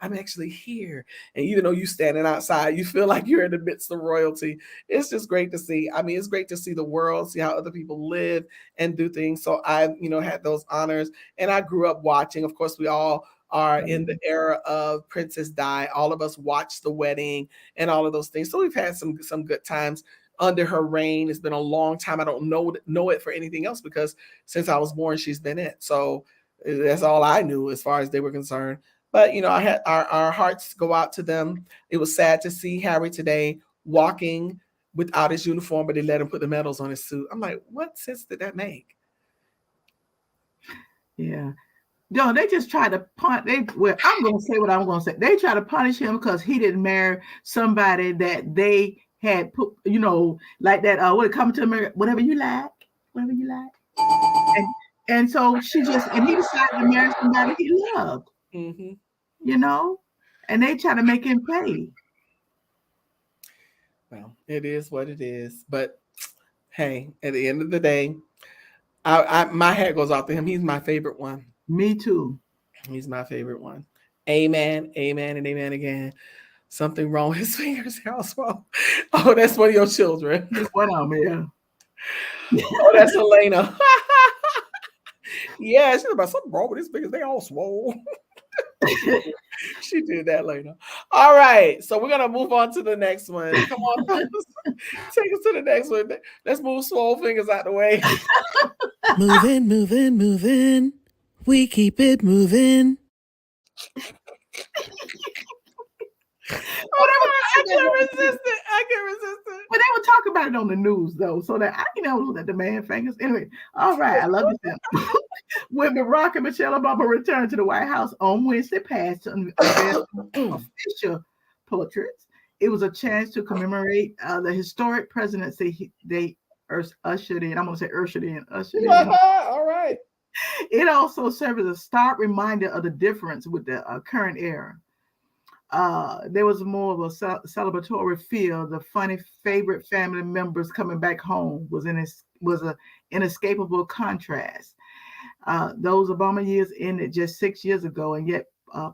I'm actually here. And even though you're standing outside, you feel like you're in the midst of royalty. It's just great to see. I mean, it's great to see the world, see how other people live and do things. So I, had those honors, and I grew up watching. Of course, we all are in the era of Princess Di. All of us watched the wedding and all of those things. So we've had some good times under her reign. It's been a long time. I don't know it for anything else, because since I was born, she's been it. So that's all I knew as far as they were concerned. But, I had our hearts go out to them. It was sad to see Harry today walking without his uniform, but they let him put the medals on his suit. I'm like, what sense did that make? Yeah. No, they just try to I'm going to say what I'm going to say. They try to punish him because he didn't marry somebody that they had put, like that. What come to America, whatever you like. And so he decided to marry somebody he loved. Mm-hmm. And they try to make him pay. Well, it is what it is. But hey, at the end of the day, my hat goes off to him. He's my favorite one. Me too. He's my favorite one. Amen, amen, and amen again. Something wrong with his fingers. Oh, that's one of your children. What on me? Oh, that's Elena. Yeah, she's about something wrong with his fingers. They all swole. She did that later. All right, so we're gonna move on to the next one. Come on, take us to the next one. Let's move swole fingers out the way. Moving. We keep it moving. I can't resist it. But they were talking about it on the news, though, so that I look at the man fingers. Anyway, all right, I love you. When Barack and Michelle Obama returned to the White House on Wednesday past to unveil official portraits, it was a chance to commemorate the historic presidency they ushered in. I'm going to say ushered in. All right. It also served as a stark reminder of the difference with the current era. There was more of a celebratory feel. The funny favorite family members coming back home was an inescapable contrast. Those Obama years ended just 6 years ago, and yet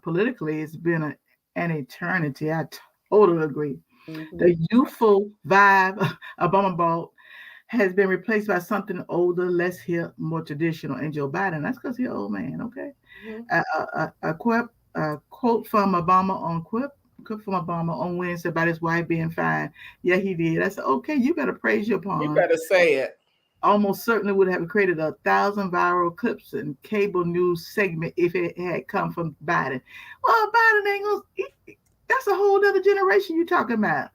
politically it's been an eternity. I totally agree. Mm-hmm. The youthful vibe Obama brought has been replaced by something older, less hip, more traditional. And Joe Biden, that's because he's an old man, okay? Mm-hmm. A quote from Obama on Wednesday about his wife being fine. Yeah, he did. I said, okay, you better praise your pawn. You better say it. Almost certainly would have created 1,000 viral clips and cable news segment if it had come from Biden. Well, Biden ain't gonna. That's a whole other generation you're talking about.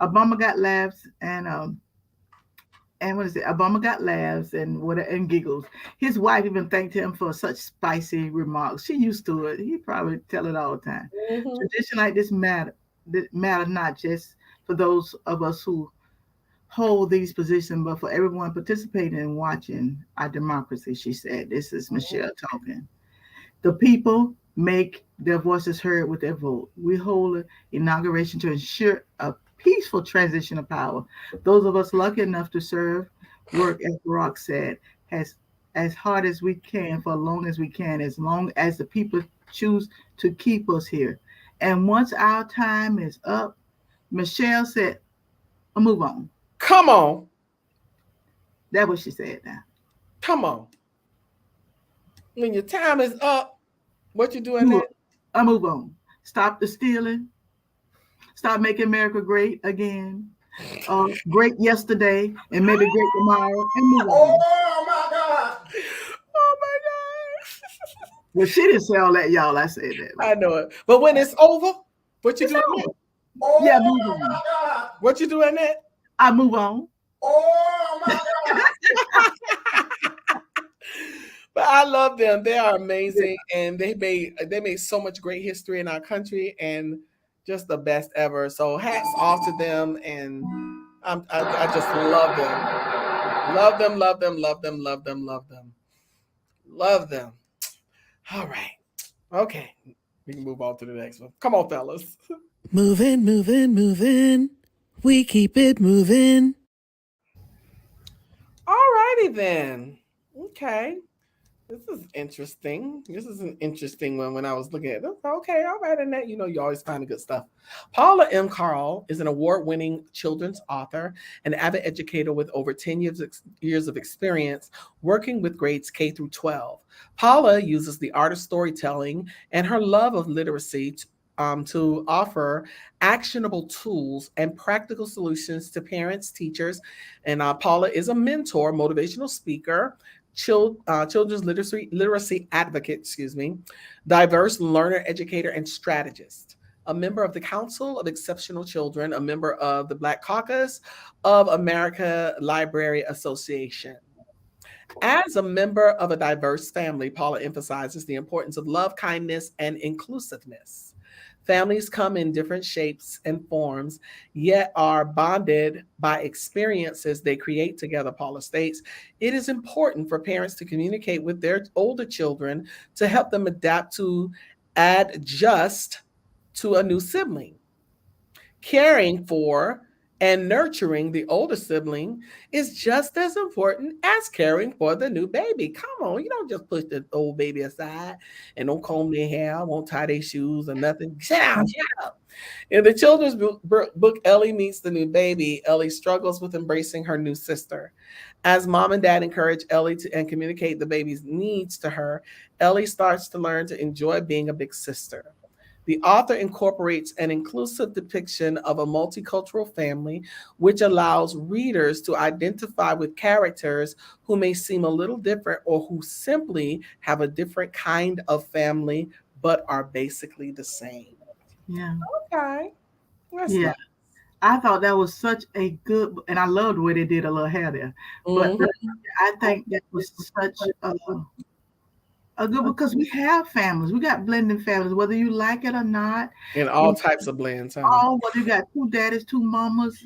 Obama got laughs and what is it? Obama got laughs and giggles. His wife even thanked him for such spicy remarks. She used to it. He probably tell it all the time. Mm-hmm. Tradition like this matter not just for those of us who hold these positions, but for everyone participating and watching our democracy, she said. This is Michelle talking. The people make their voices heard with their vote. We hold an inauguration to ensure a peaceful transition of power. Those of us lucky enough to serve, work, as Barack said, as hard as we can for as long as the people choose to keep us here. And once our time is up, Michelle said, I'll move on. Come on. That's what she said now. Come on. When your time is up, what you doing now? I move on. Stop the stealing. Stop making America great again. Great yesterday and maybe great tomorrow. And move on. Oh my God. Oh my God. Well, she didn't say all that, y'all. I said that. I know it. But when it's over, what you doing next? Yeah, move on. What you doing next? I move on. Oh my God. But I love them. They are amazing, and they made so much great history in our country, and just the best ever. So hats off to them, and I just love them. Love them, love them, love them, love them, love them. Love them. All right. Okay. We can move on to the next one. Come on, fellas. Moving, moving, moving. We keep it moving. All righty then. Okay. This is interesting. This is an interesting one when I was looking at it. Okay, all right, Annette, you always find good stuff. Paula M. Carl is an award-winning children's author, an avid educator with over 10 years of experience working with grades K through 12. Paula uses the art of storytelling and her love of literacy to offer actionable tools and practical solutions to parents, teachers, and Paula is a mentor, motivational speaker, children's literacy advocate, diverse learner, educator, and strategist, a member of the Council of Exceptional Children, a member of the Black Caucus of America Library Association. As a member of a diverse family, Paula emphasizes the importance of love, kindness, and inclusiveness. Families come in different shapes and forms, yet are bonded by experiences they create together, Paula states. It is important for parents to communicate with their older children to help them adapt to adjust to a new sibling. Caring for and nurturing the older sibling is just as important as caring for the new baby. Come on, you don't just push the old baby aside and don't comb their hair, won't tie their shoes or nothing. Shut up. In the children's book, Ellie Meets the New Baby, Ellie struggles with embracing her new sister. As mom and dad encourage Ellie and communicate the baby's needs to her, Ellie starts to learn to enjoy being a big sister. The author incorporates an inclusive depiction of a multicultural family, which allows readers to identify with characters who may seem a little different or who simply have a different kind of family, but are basically the same. Yeah. Okay. That's yeah. nice. I thought that was such a good, and I loved the way they did a little hair there. Mm-hmm. But I think that was such a good, because we have families. We got blending families, whether you like it or not. In all types of blends. All, whether you got two daddies, two mamas,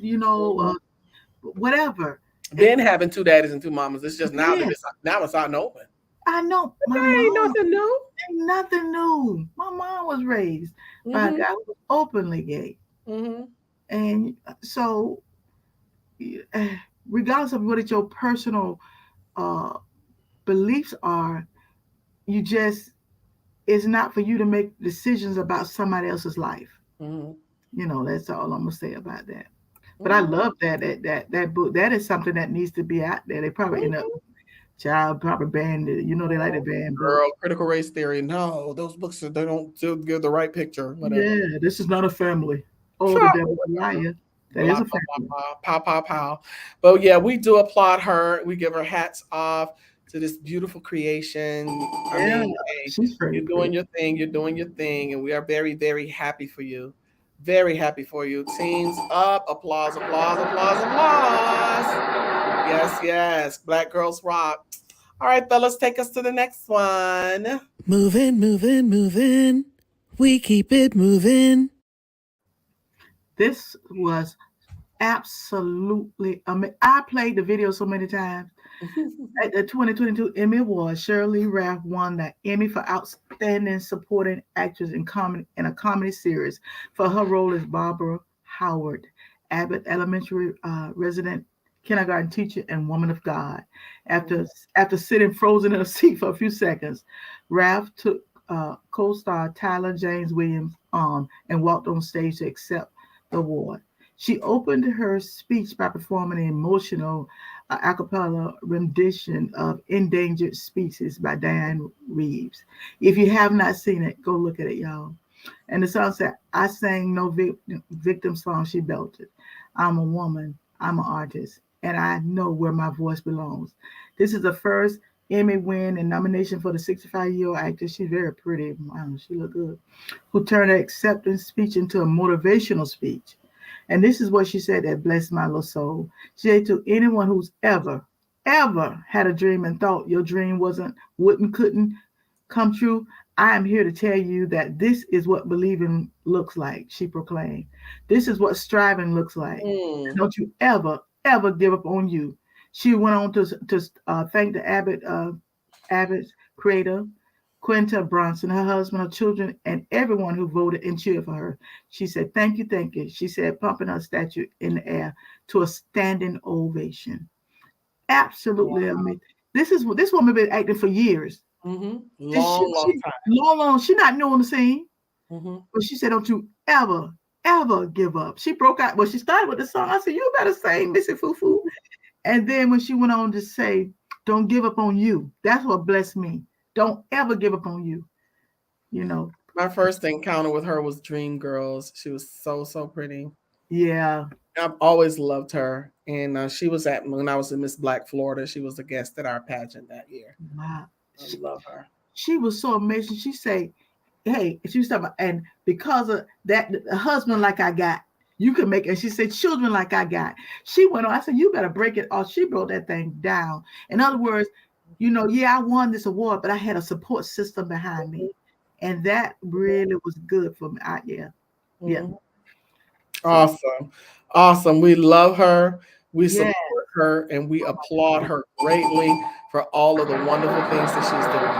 whatever. Been having two daddies and two mamas. It's just now that it's out and open. I know. Ain't nothing new. Ain't nothing new. My mom was raised by a guy who was openly gay. Mm-hmm. And so, regardless of what your personal beliefs are, it's not for you to make decisions about somebody else's life. Mm-hmm. That's all I'm gonna say about that. But I love that book. That is something that needs to be out there. They probably end up probably banned it. They like to ban Girl, critical race theory. No, those books they don't give the right picture. Whatever. Yeah, this is not a family. Oh, the devil's a liar. That is a family. Pow, pow, pow. But yeah, we do applaud her. We give her hats off to this beautiful creation. She's you're doing your thing. You're doing your thing, and we are very, very happy for you. Very happy for you. Teams up. Applause, applause, applause, applause. Yes, yes. Black girls rock. All right, fellas, take us to the next one. Moving, moving, moving. We keep it moving. This was Absolutely. I played the video so many times. At the 2022 Emmy Awards, Shirley Raff won the Emmy for Outstanding Supporting Actress in a comedy series for her role as Barbara Howard, Abbott Elementary resident kindergarten teacher and woman of God. After after sitting frozen in a seat for a few seconds, Raff took co-star Tyler James Williams' arm and walked on stage to accept the award. She opened her speech by performing an emotional a cappella rendition of Endangered Species by Diane Reeves. If you have not seen it, go look at it, y'all. And the song said, I sang no victim song, she belted. I'm a woman, I'm an artist, and I know where my voice belongs. This is the first Emmy win and nomination for the 65-year-old actress. She's very pretty. Wow, she look good. Who turned her acceptance speech into a motivational speech. And this is what she said that blessed my little soul. She said to anyone who's ever had a dream and thought your dream couldn't come true, I am here to tell you that this is what believing looks like, she proclaimed. This is what striving looks like. Don't you ever give up on you. She went on to thank the Abbott's creator, Quinta Brunson, her husband, her children, and everyone who voted and cheered for her. She said, thank you, thank you. She said, pumping her statue in the air to a standing ovation. Absolutely amazing. This woman been acting for years. Long time. Long. She not new on the scene. But she said, don't you ever give up. She broke out. Well, she started with the song. I said, you better sing, Missy Fufu. And then when she went on to say, don't give up on you. That's what blessed me. Don't ever give up on you. You know. My first encounter with her was Dream Girls. She was so pretty. Yeah. I've always loved her. And she was when I was in Miss Black Florida. She was a guest at our pageant that year. Wow. I love her. She was so amazing. She said, hey, she was talking about, and because of that, a husband like I got, you can make it. And she said, children like I got. She went on. I said, you better break it off. She broke that thing down. In other words, you know, yeah, I won this award, but I had a support system behind me. And that really was good for me. Yeah. Awesome. We love her. We support her, and we applaud her greatly for all of the wonderful things that she's doing.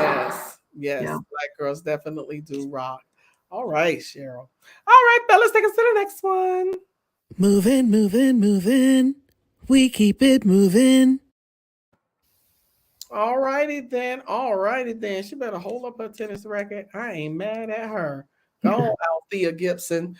Yes. Yeah. Black girls definitely do rock. All right, Cheryl. All right, fellas, take us to the next one. Moving. We keep it moving. All righty then. She better hold up her tennis racket. I ain't mad at her. Go on, Althea Gibson.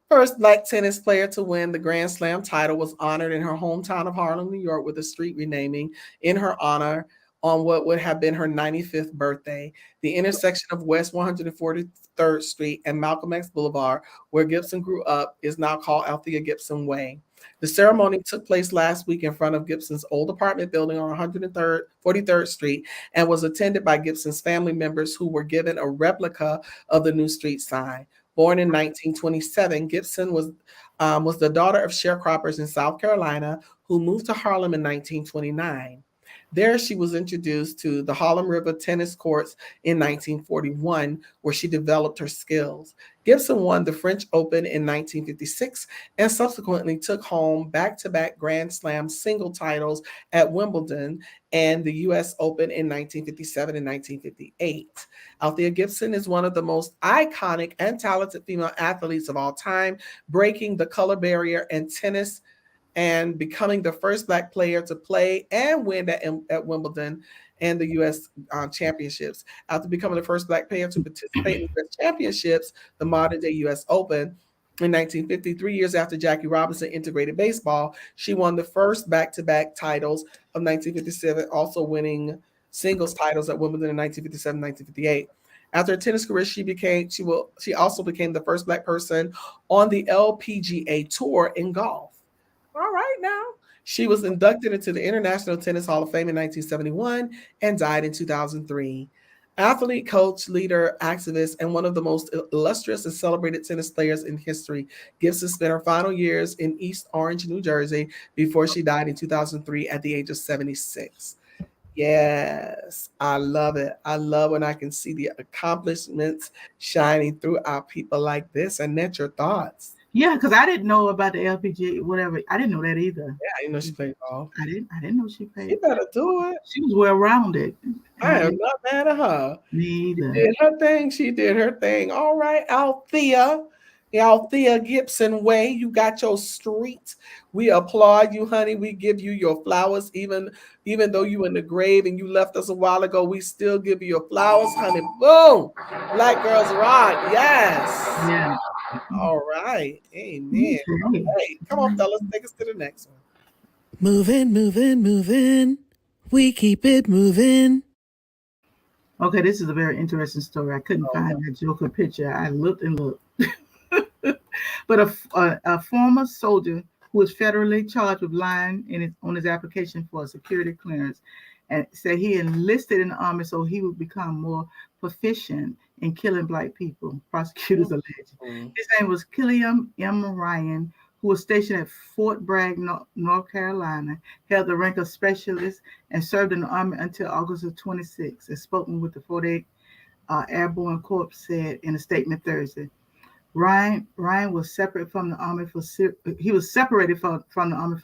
First Black tennis player to win the Grand Slam title was honored in her hometown of Harlem, New York, with a street renaming in her honor on what would have been her 95th birthday. The intersection of West 143rd Street and Malcolm X Boulevard, where Gibson grew up, is now called Althea Gibson Way. The ceremony took place last week in front of Gibson's old apartment building on 143rd Street and was attended by Gibson's family members who were given a replica of the new street sign. Born in 1927, Gibson was the daughter of sharecroppers in South Carolina who moved to Harlem in 1929. There, she was introduced to the Harlem River tennis courts in 1941, where she developed her skills. Gibson won the French Open in 1956 and subsequently took home back-to-back Grand Slam single titles at Wimbledon and the U.S. Open in 1957 and 1958. Althea Gibson is one of the most iconic and talented female athletes of all time, breaking the color barrier in tennis and becoming the first Black player to play and win at Wimbledon and the U.S. Championships. After becoming the first Black player to participate in the U.S. Championships, the modern-day U.S. Open, in 1950, 3 years after Jackie Robinson integrated baseball, she won the first back-to-back titles of 1957, also winning singles titles at Wimbledon in 1957, 1958. After her tennis career, she also became the first Black person on the LPGA Tour in golf. All right, now. She was inducted into the International Tennis Hall of Fame in 1971 and died in 2003. Athlete, coach, leader, activist, and one of the most illustrious and celebrated tennis players in history, Gibson spent her final years in East Orange, New Jersey, before she died in 2003 at the age of 76. Yes, I love it. I love when I can see the accomplishments shining through our people like this. Annette, your thoughts? Yeah, because I didn't know about the LPG, whatever. I didn't know that either. Yeah, you know she played golf. I didn't know she She played. better do it. She was well rounded. I am not mad at her. Me She either. did her thing. She did her thing. All right, Althea. Althea Gibson Way, you got your street. We applaud you, honey. We give you your flowers, even though you in the grave and you left us a while ago. We still give you your flowers, honey. Boom, Black Girls Rock. Yes. Yeah. All right. Amen. All right. Come on, fellas. Take us to the next one. Moving, moving, moving. We keep it moving. Okay, this is a very interesting story. I couldn't find that Joker picture. I looked and looked. But a former soldier who was federally charged with lying on his application for a security clearance and said he enlisted in the army so he would become more proficient in killing black people, prosecutors alleged. His name was Killiam M. Ryan, who was stationed at Fort Bragg, North Carolina, held the rank of specialist, and served in the army until August of 26, as spoken with the 48th Airborne Corps said in a statement Thursday. Ryan was separated from the army for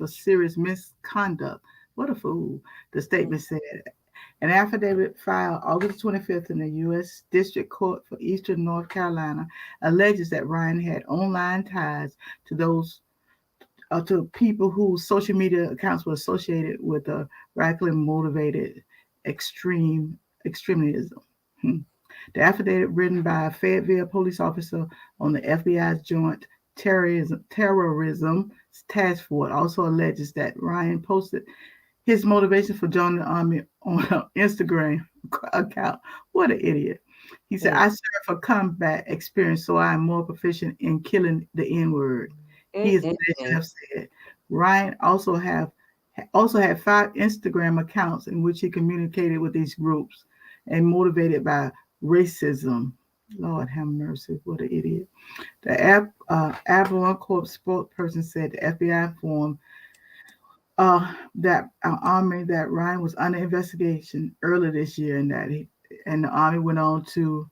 serious misconduct. What a fool! The statement said. An affidavit filed August 25th in the U.S. District Court for Eastern North Carolina alleges that Ryan had online ties to those to people whose social media accounts were associated with a radically motivated extremism. The affidavit, written by a Fayetteville police officer on the FBI's Joint Terrorism Task Force, also alleges that Ryan posted his motivation for joining the army on an Instagram account. What an idiot. He said, I serve for combat experience, so I am more proficient in killing the N-word. He is said. Ryan also had 5 Instagram accounts in which he communicated with these groups and motivated by racism. Lord have mercy, what an idiot. The Avalon Corps spokesperson said the FBI informed that Army that Ryan was under investigation earlier this year, and the Army went on to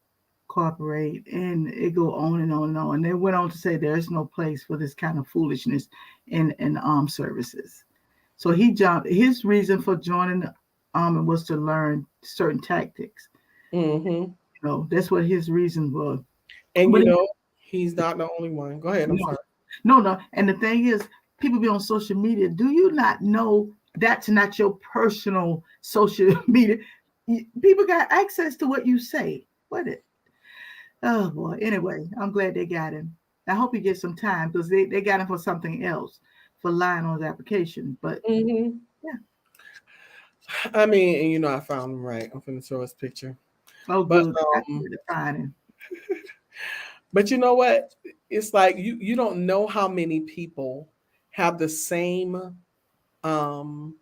cooperate, and it go on and on and on. And they went on to say there's no place for this kind of foolishness in the armed services. So he jumped. His reason for joining the Army was to learn certain tactics. That's what his reason was. And he's not the only one. Go ahead. I'm sorry. No. And the thing is, people be on social media. Do you not know that's not your personal social media? People got access to what you say. Oh boy. Anyway, I'm glad they got him. I hope he gets some time because they got him for something else, for lying on his application. But yeah. I mean, I found him right. I'm gonna show his picture. Oh, good. But you know what? It's like you don't know how many people have the same, the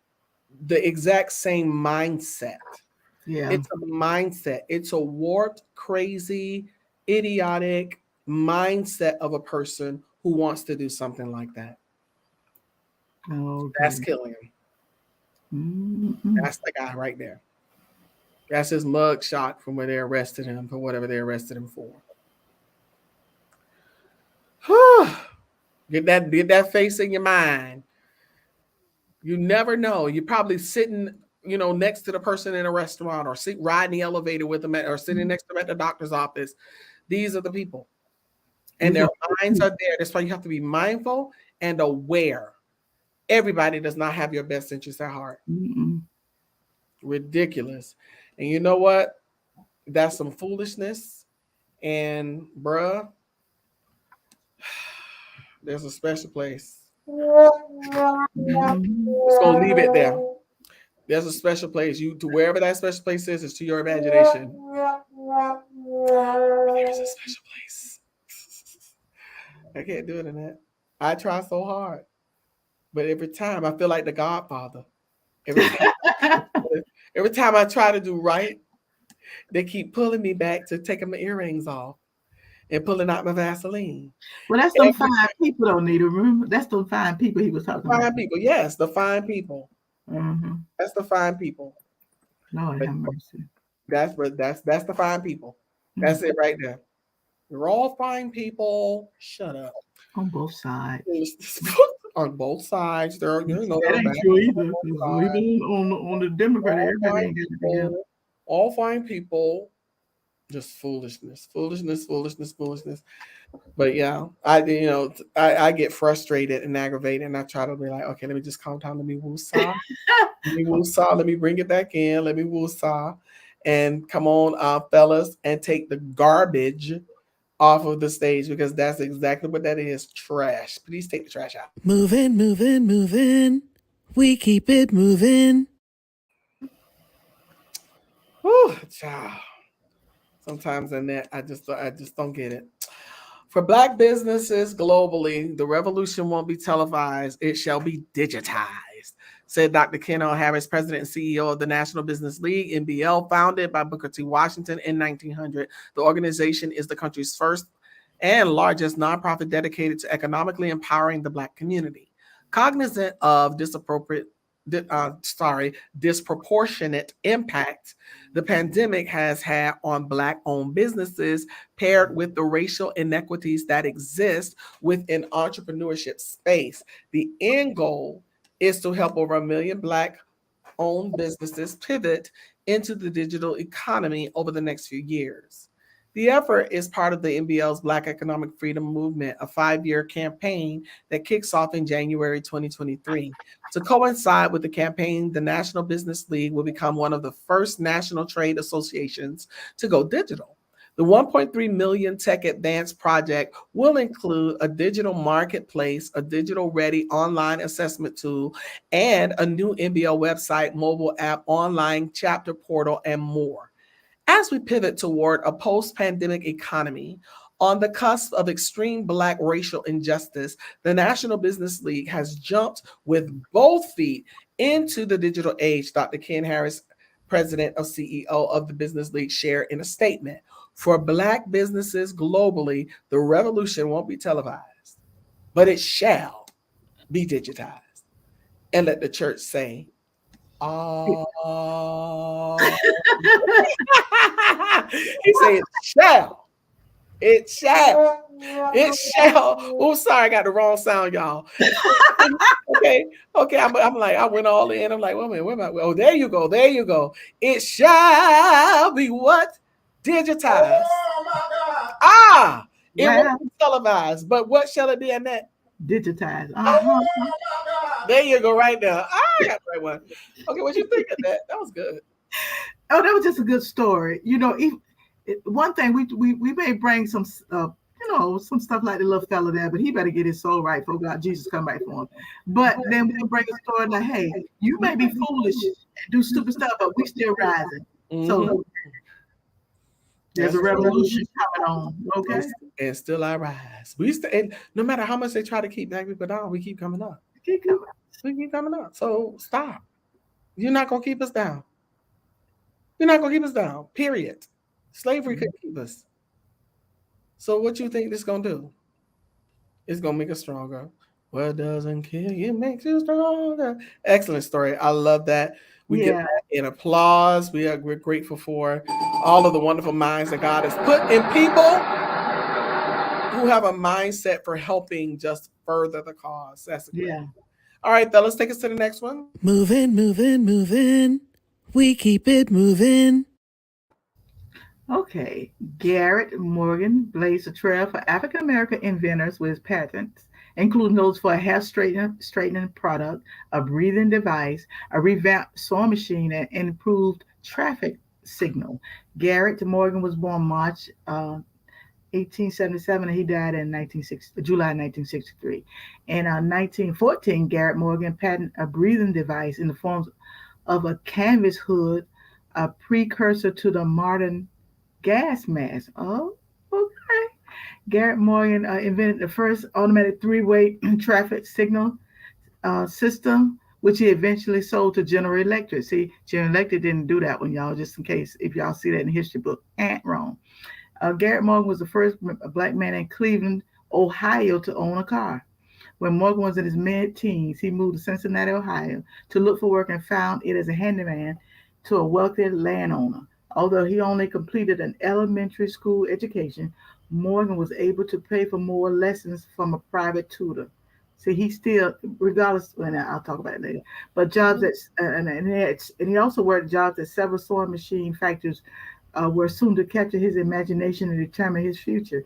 exact same mindset. Yeah. It's a mindset. It's a warped, crazy, idiotic mindset of a person who wants to do something like that. Oh, that's killing him. That's the guy right there. That's his mug shot from where they arrested him for whatever they arrested him for. Get that face in your mind. You never know. You're probably sitting, next to the person in a restaurant, or riding the elevator with them, or sitting next to them at the doctor's office. These are the people, and their minds are there. That's why you have to be mindful and aware. Everybody does not have your best interest at heart. Ridiculous. And you know what? That's some foolishness. And bruh, there's a special place. Just gonna leave it there. There's a special place. To wherever that special place is, it's to your imagination. There's a special place. I can't do it, Annette. I try so hard. But every time I feel like the Godfather. Every time I try to do right, they keep pulling me back to taking my earrings off and pulling out my Vaseline. Well, that's some fine people, don't need to remember. That's the fine people he was talking about. Fine people, yes, the fine people. That's the fine people. Lord have mercy. That's the fine people. That's it right there. You're all fine people. Shut up. On both sides. On both sides, there are, That there are ain't bad true people either. on 'Cause both sides. even on the Democrat, All everybody fine ain't got it together. people, all fine people, just foolishness, foolishness, foolishness, foolishness. But yeah, I get frustrated and aggravated, and I try to be like, okay, let me just calm down, let me woosah, let me bring it back in, let me woosah, and come on, fellas, and take the garbage off of the stage, because that's exactly what that is, trash. Please take the trash out. Moving, moving, moving. We keep it moving. Whew, child. Sometimes in that, I just don't get it. For Black businesses globally, the revolution won't be televised, it shall be digitized, said Dr. Ken L. Harris, president and CEO of the National Business League, NBL, founded by Booker T. Washington in 1900. The organization is the country's first and largest nonprofit dedicated to economically empowering the Black community. Cognizant of disproportionate impact the pandemic has had on Black-owned businesses, paired with the racial inequities that exist within entrepreneurship space. The end goal is to help over 1 million Black-owned businesses pivot into the digital economy over the next few years. The effort is part of the NBL's Black Economic Freedom Movement, a 5-year campaign that kicks off in January 2023. To coincide with the campaign, the National Business League will become one of the first national trade associations to go digital. The 1.3 million Tech Advance project will include a digital marketplace, a digital-ready online assessment tool, and a new NBL website, mobile app, online chapter portal, and more. As we pivot toward a post-pandemic economy, on the cusp of extreme Black racial injustice, the National Business League has jumped with both feet into the digital age, Dr. Ken Harris, president of CEO of the Business League, shared in a statement. For Black businesses globally, the revolution won't be televised, but it shall be digitized. And let the church say, he said, shall. It shall. It shall. Oh, sorry, I got the wrong sound, y'all. Okay. I'm like, I went all in. I'm like, wait a minute, where am I? Oh, there you go. There you go. It shall be what? Digitized. It won't be televised. But what shall it be, Annette? Digitized. There you go, right there. I got the right one. Okay, what you think of that? That was good. Oh, that was just a good story. One thing we may bring some some stuff like the little fella there, but he better get his soul right for God Jesus come back for him. But then we'll bring a story like, hey, you may be foolish and do stupid stuff, but we still rising. Mm-hmm. So there's a revolution coming on. Okay. And still I rise. And no matter how much they try to keep Black people down, we keep coming up. We keep coming up. So stop. You're not gonna keep us down. You're not gonna keep us down. Period. Slavery couldn't keep us. So what you think this gonna do? It's gonna make us stronger. What doesn't kill you makes you stronger. Excellent story. I love that. We get that in applause. We're grateful for all of the wonderful minds that God has put in people who have a mindset for helping just further the cause. That's great. Yeah. All right, though, let's take us to the next one. Moving, moving, moving. We keep it moving. Okay. Garrett Morgan blazed a trail for African American inventors with patents, including those for a hair straightening product, a breathing device, a revamped sewing machine, and improved traffic signal. Garrett Morgan was born March 1877, and he died in July 1963. In 1914, Garrett Morgan patented a breathing device in the form of a canvas hood, a precursor to the modern gas mask. Oh, okay. Garrett Morgan invented the first automatic three-way traffic signal system, which he eventually sold to General Electric. See, General Electric didn't do that one, y'all, just in case if y'all see that in the history book. Wrong. Garrett Morgan was the first Black man in Cleveland, Ohio to own a car. When Morgan was in his mid-teens, he moved to Cincinnati, Ohio to look for work and found it as a handyman to a wealthy landowner. Although he only completed an elementary school education, Morgan was able to pay for more lessons from a private tutor. See, he still, regardless, and I'll talk about it later. But jobs that, and he also worked jobs at several sewing machine factories were soon to capture his imagination and determine his future.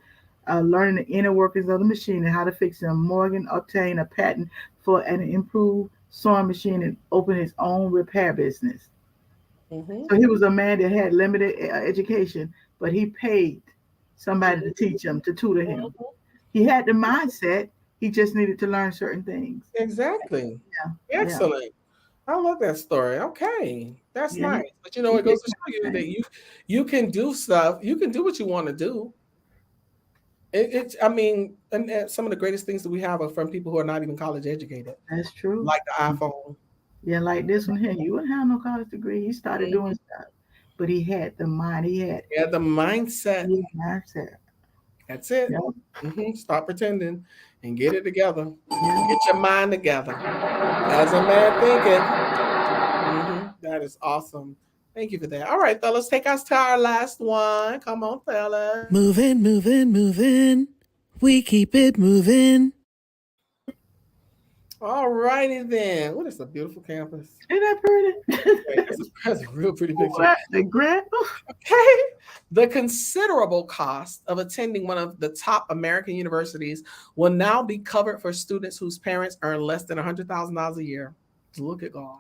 Learning the inner workings of the machine and how to fix them, Morgan obtained a patent for an improved sewing machine and opened his own repair business. So he was a man that had limited education, but he paid somebody to teach him, to tutor him. He had the mindset. He just needed to learn certain things. Exactly. Yeah. Excellent. I love that story. Okay, that's Yeah. nice. But you know, it goes to show you that you can do stuff. You can do what you want to do. It's I mean, and some of the greatest things that we have are from people who are not even college educated, That's true. like the iPhone. Yeah, like this one here. You wouldn't have no college degree. He started doing stuff, but he had the mind. He had The mindset. mindset. That's it. Yeah. Stop pretending and get it together. Yeah. Get your mind together. As a man thinking. That is awesome. Thank you for that. All right, fellas, take us to our last one. Come on, fellas. Moving, moving, moving. We keep it moving. All righty then. What is a beautiful campus? Ain't that pretty? That's a real pretty picture. The grant. Okay. The considerable cost of attending one of the top American universities will now be covered for students whose parents earn less than $100,000 a year. Look at God.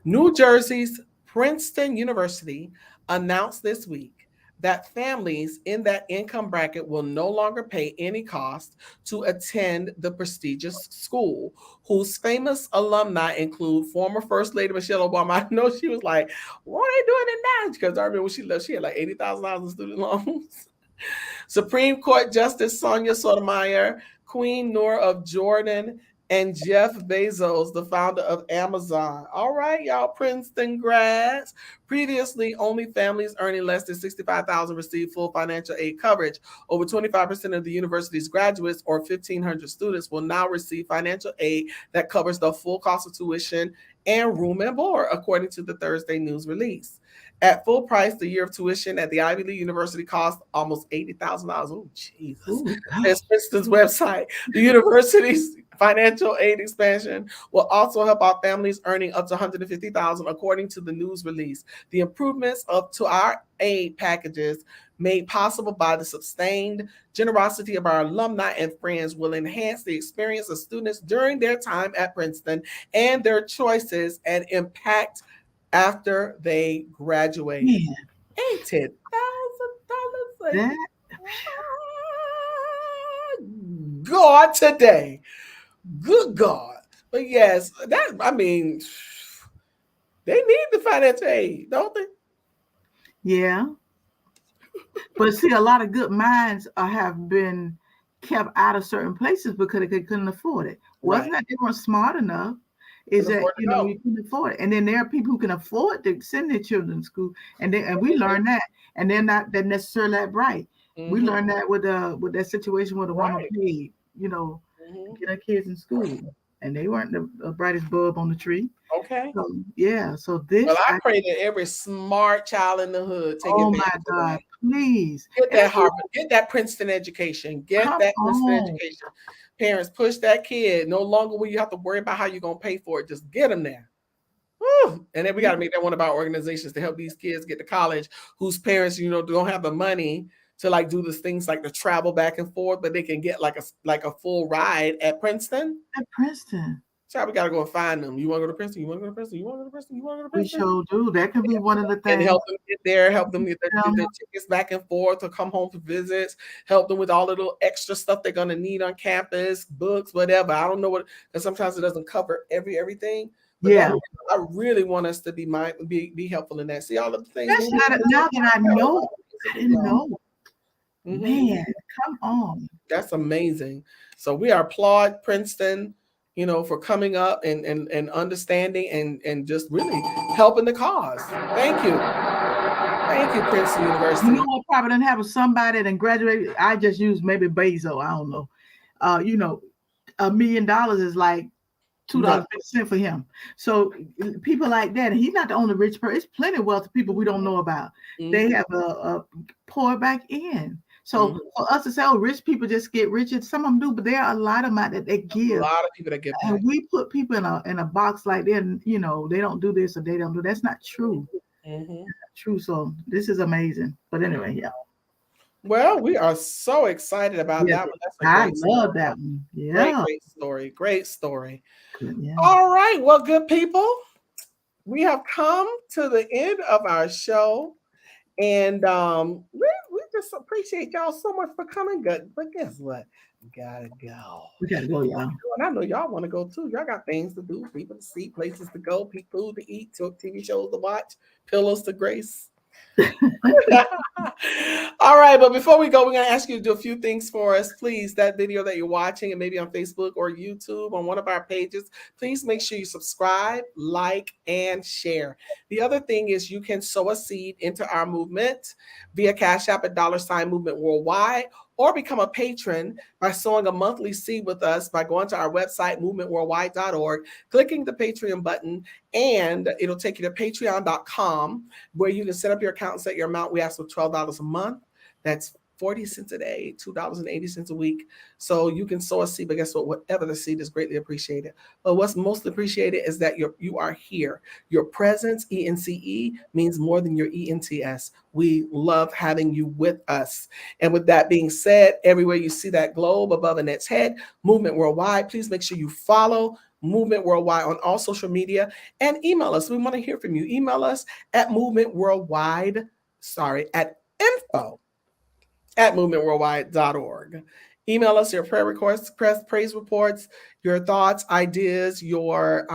New Jersey's Princeton University announced this week that families in that income bracket will no longer pay any cost to attend the prestigious school, whose famous alumni include former First Lady Michelle Obama. I know she was like, why are they doing it now? Because I remember when she left, she had like $80,000 in student loans. Supreme Court Justice Sonia Sotomayor, Queen Noor of Jordan, and Jeff Bezos, the founder of Amazon. All right, y'all Princeton grads. Previously, only families earning less than $65,000 received full financial aid coverage. Over 25% of the university's graduates, or 1,500 students, will now receive financial aid that covers the full cost of tuition and room and board, according to the Thursday news release. At full price, the year of tuition at the Ivy League University cost almost $80,000. Oh, Jesus. That's Princeton's website. The university's financial aid expansion will also help out families earning up to $150,000, according to the news release. The improvements to our aid packages, made possible by the sustained generosity of our alumni and friends, will enhance the experience of students during their time at Princeton and their choices and impact after they graduate. $80,000. God today. Good God. But yes, they need the financial aid, don't they? Yeah. But see, a lot of good minds have been kept out of certain places because they couldn't afford it. Wasn't that they weren't smart enough? Is that you can afford it, and then there are people who can afford to send their children to school, and we learned that, and they're not that necessarily that bright. We learned that with that situation where the woman paid, get her kids in school, and they weren't the brightest bulb on the tree. Okay. So, yeah. So this. Well, I pray that every smart child in the hood take advantage. Oh my God! Please get that Harvard, get that Princeton education, Princeton education. Parents, push that kid. No longer will you have to worry about how you're going to pay for it. Just get them there. Woo. And then we got to make that one of our organizations to help these kids get to college whose parents, don't have the money to do the things like the travel back and forth, but they can get like a full ride at Princeton. At Princeton. So we got to go and find them. You want to go to Princeton? You want to go to Princeton? You want to go to Princeton? You want to go to Princeton? We sure do. That could be one of the things. And help them get there, help them get their tickets back and forth or come home for visits, help them with all the little extra stuff they're going to need on campus, books, whatever. I don't know because sometimes it doesn't cover everything. But I really want us to be helpful in that. See all of the things. Now that I know, I didn't know. Man, come on. That's amazing. So we applaud Princeton, for coming up and understanding and just really helping the cause. Thank you. Thank you, Princeton University. You know what? Probably didn't have somebody that graduated. I just used maybe Bezos. I don't know. $1 million is like $2.50 for him. So people like that, and he's not the only rich person. It's plenty of wealthy people we don't know about. They have a pour back in. So for us to say, oh, rich people just get richer, some of them do, but there are a lot of them out that they give. A lot of people that give back. And we put people in a box like they're, they don't do this or they don't do. That's not true. That's not true. So this is amazing. But anyway, yeah. Well, we are so excited about that one. That's I love that one. Yeah. Great story. Great story. Yeah. All right. Well, good people, we have come to the end of our show. And we just appreciate y'all so much for coming. Good. But guess what? We gotta go. We gotta go, y'all. And I know y'all want to go too. Y'all got things to do, people to see, places to go, food to eat, TV shows to watch, pillows to grace. All right, but before we go, we're going to ask you to do a few things for us. Please, that video that you're watching, and maybe on Facebook or YouTube on one of our pages, please make sure you subscribe, like, and share. The other thing is you can sow a seed into our movement via Cash App at $Movement Worldwide, or become a patron by sowing a monthly seed with us by going to our website, movementworldwide.org, clicking the Patreon button, and it'll take you to patreon.com, where you can set up your account and set your amount. We ask for $12 a month. That's 40 cents a day, $2.80 a week. So you can sow a seed, but guess what? Whatever the seed is greatly appreciated. But what's most appreciated is that you are here. Your presence, ENCE, means more than your ENTS. We love having you with us. And with that being said, everywhere you see that globe above Annette's head, Movement Worldwide, please make sure you follow Movement Worldwide on all social media and email us. We want to hear from you. Email us at info@movementworldwide.org. Email us your prayer requests, praise reports, your thoughts, ideas, your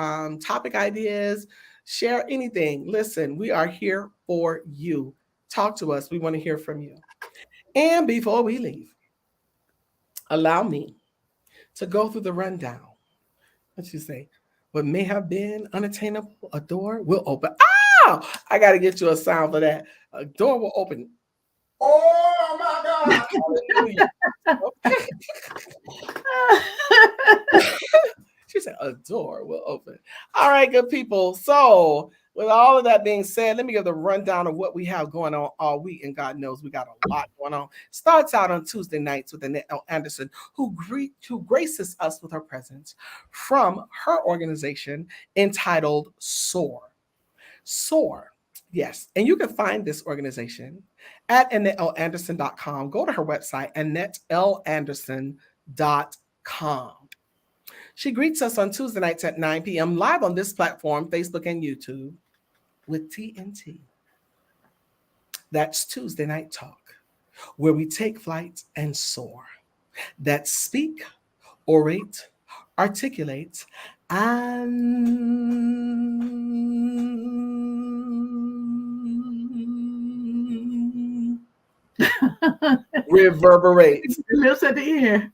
topic ideas. Share anything. Listen, we are here for you. Talk to us. We want to hear from you. And before we leave, allow me to go through the rundown. What you say? What may have been unattainable, a door will open. Oh, I got to get you a sound for that. A door will open. Oh my God. Okay. She said a door will open. All right, good people. So with all of that being said, let me give the rundown of what we have going on all week. And God knows we got a lot going on. Starts out on Tuesday nights with Annette L. Anderson, who graces us with her presence from her organization entitled SOAR. SOAR. Yes. And you can find this organization at AnnetteLAnderson.com. Go to her website, AnnetteLAnderson.com. She greets us on Tuesday nights at 9 p.m. live on this platform, Facebook and YouTube, with TNT. That's Tuesday Night Talk, where we take flight and soar. That's speak, orate, articulate, and reverberate. Lips at the ear.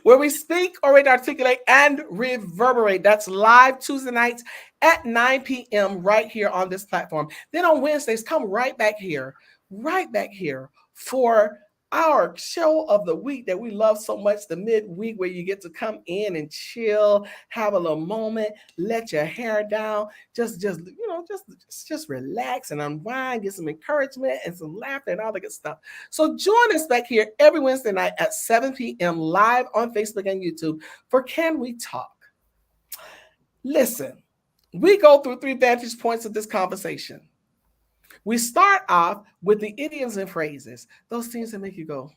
Where we speak, orate, articulate, and reverberate. That's live Tuesday nights at 9 p.m. right here on this platform. Then on Wednesdays, come right back here for our show of the week that we love so much, the midweek, where you get to come in and chill, have a little moment, let your hair down, just relax and unwind, get some encouragement and some laughter and all the good stuff. So join us back here every Wednesday night at 7 p.m. live on Facebook and YouTube for Can We Talk? Listen, we go through 3 vantage points of this conversation. We start off with the idioms and phrases, those things that make you go,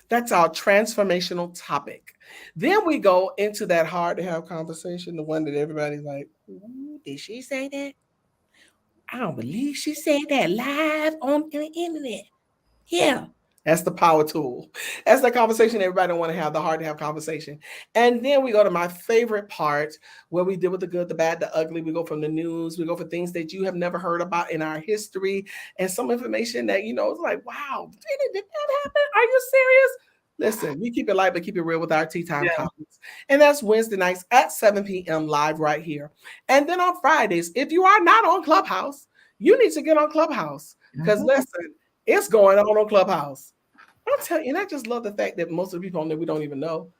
That's our transformational topic. Then we go into that hard to have conversation, the one that everybody's like, did she say that? I don't believe she said that live on the internet. Yeah. That's the power tool. That's the conversation everybody don't want to have, the hard to have conversation. And then we go to my favorite part where we deal with the good, the bad, the ugly. We go from the news. We go for things that you have never heard about in our history and some information that, it's like, wow, did that happen? Are you serious? Listen, we keep it light, but keep it real with our Tea Time comments. And that's Wednesday nights at 7 p.m. live right here. And then on Fridays, if you are not on Clubhouse, you need to get on Clubhouse because listen, it's going on Clubhouse. I'm telling you, and I just love the fact that most of the people on there we don't even know.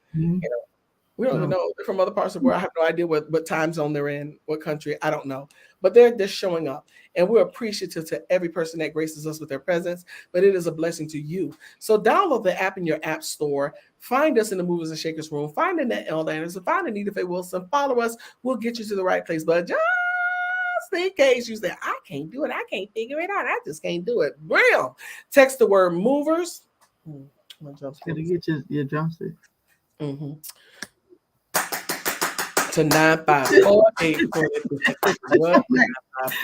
We don't even know. They're from other parts of the world. I have no idea what time zone they're in, what country. I don't know. But they're just showing up. And we're appreciative to every person that graces us with their presence. But it is a blessing to you. So download the app in your app store. Find us in the Movers and Shakers room. Find Annette L. Find Anita Faye Wilson. Follow us. We'll get you to the right place. But just in case you say, I can't do it. I can't figure it out. I just can't do it. Bam! Text the word movers. Gotta get your drumstick. Mm-hmm. To 954-820-50.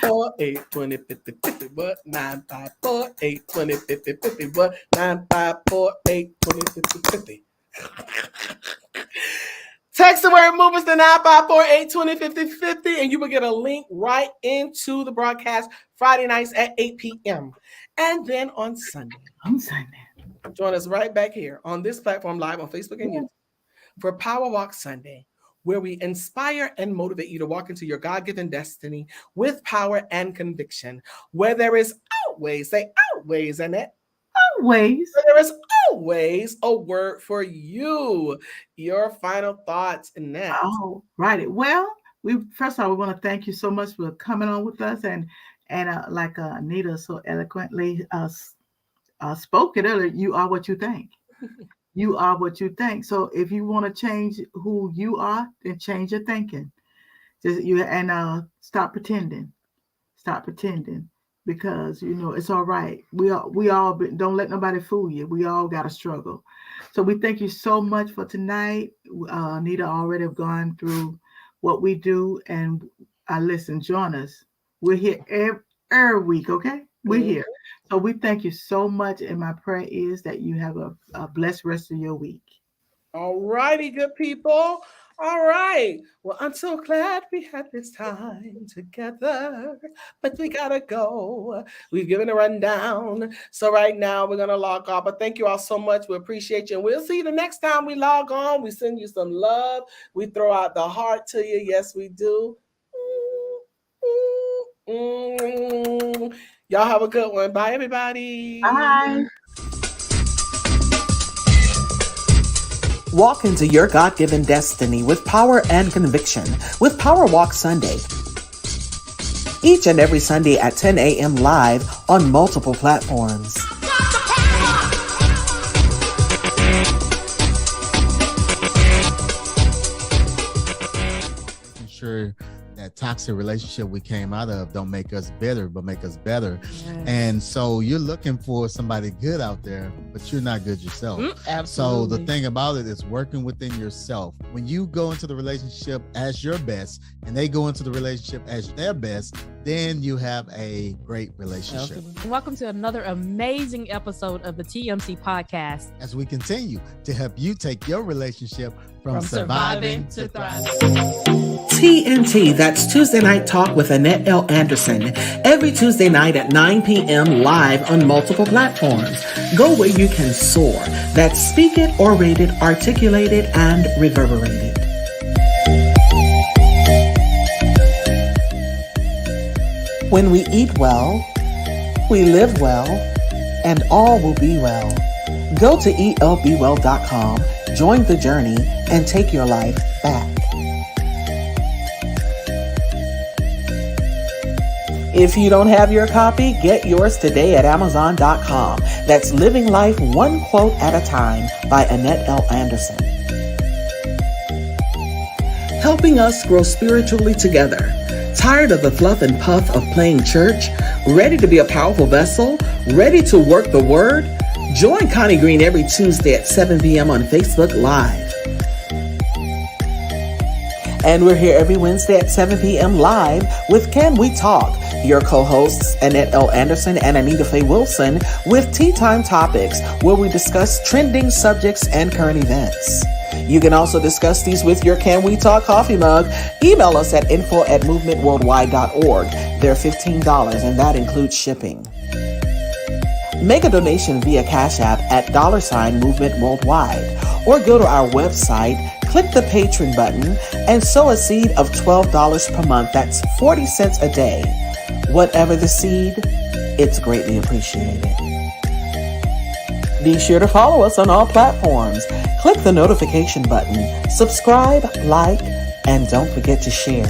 954-820-50. What? 954-820-50. What? 954-820-50. Text the word movers to 954-820-5050 and you will get a link right into the broadcast Friday nights at 8 p.m. And then on Sunday. Join us right back here on this platform live on Facebook and YouTube for Power Walk Sunday, where we inspire and motivate you to walk into your God-given destiny with power and conviction, where there is always, say always, Annette. Always. Where there is always a word for you. Your final thoughts, Annette. Oh, right. Well, first of all, we want to thank you so much for coming on with us and like Anita so eloquently spoke it earlier, you are what you think. You are what you think. So if you want to change who you are, then change your thinking. Stop pretending. Stop pretending, because it's all right. We all don't let nobody fool you. We all got to struggle. So we thank you so much for tonight. Anita already have gone through what we do, and listen, join us. We're here every week. Okay, we're here. So we thank you so much, and my prayer is that you have a blessed rest of your week. All righty, good people. All right. Well, I'm so glad we had this time together, but we gotta go. We've given a rundown. So right now we're gonna log off. But thank you all so much. We appreciate you. And we'll see you the next time we log on. We send you some love. We throw out the heart to you. Yes, we do. Y'all have a good one. Bye, everybody. Bye. Walk into your God-given destiny with power and conviction with Power Walk Sunday. Each and every Sunday at 10 a.m. live on multiple platforms. Making sure that toxic relationship we came out of don't make us bitter, but make us better. Yes. And so you're looking for somebody good out there, but you're not good yourself. Absolutely. So the thing about it is working within yourself. When you go into the relationship as your best and they go into the relationship as their best, then you have a great relationship. Welcome to another amazing episode of the TMC podcast. As we continue to help you take your relationship from surviving to thriving. TNT, that's Tuesday Night Talk with Annette L. Every Tuesday night at 9 p.m. live on multiple platforms. Go where you can soar. That's speak it, orated, articulated, and reverberated. When we eat well, we live well, and all will be well. Go to elbwell.com, join the journey, and take your life back. If you don't have your copy, get yours today at Amazon.com. That's Living Life One Quote at a Time by Annette L. Helping us grow spiritually together. Tired of the fluff and puff of playing church? Ready to be a powerful vessel? Ready to work the word? Join Connie Green every Tuesday at 7 p.m. on Facebook Live. And we're here every Wednesday at 7 p.m. live with Can We Talk? Your co-hosts, Annette L. and Anita Faye Wilson, with Tea Time Topics, where we discuss trending subjects and current events. You can also discuss these with your Can We Talk coffee mug. Email us at info@movementworldwide.org. They're $15, and that includes shipping. Make a donation via Cash App at $Movement Worldwide, or go to our website, click the Patreon button, and sow a seed of $12 per month. That's 40 cents a day. Whatever the seed, it's greatly appreciated. Be sure to follow us on all platforms. Click the notification button, subscribe, like, and don't forget to share.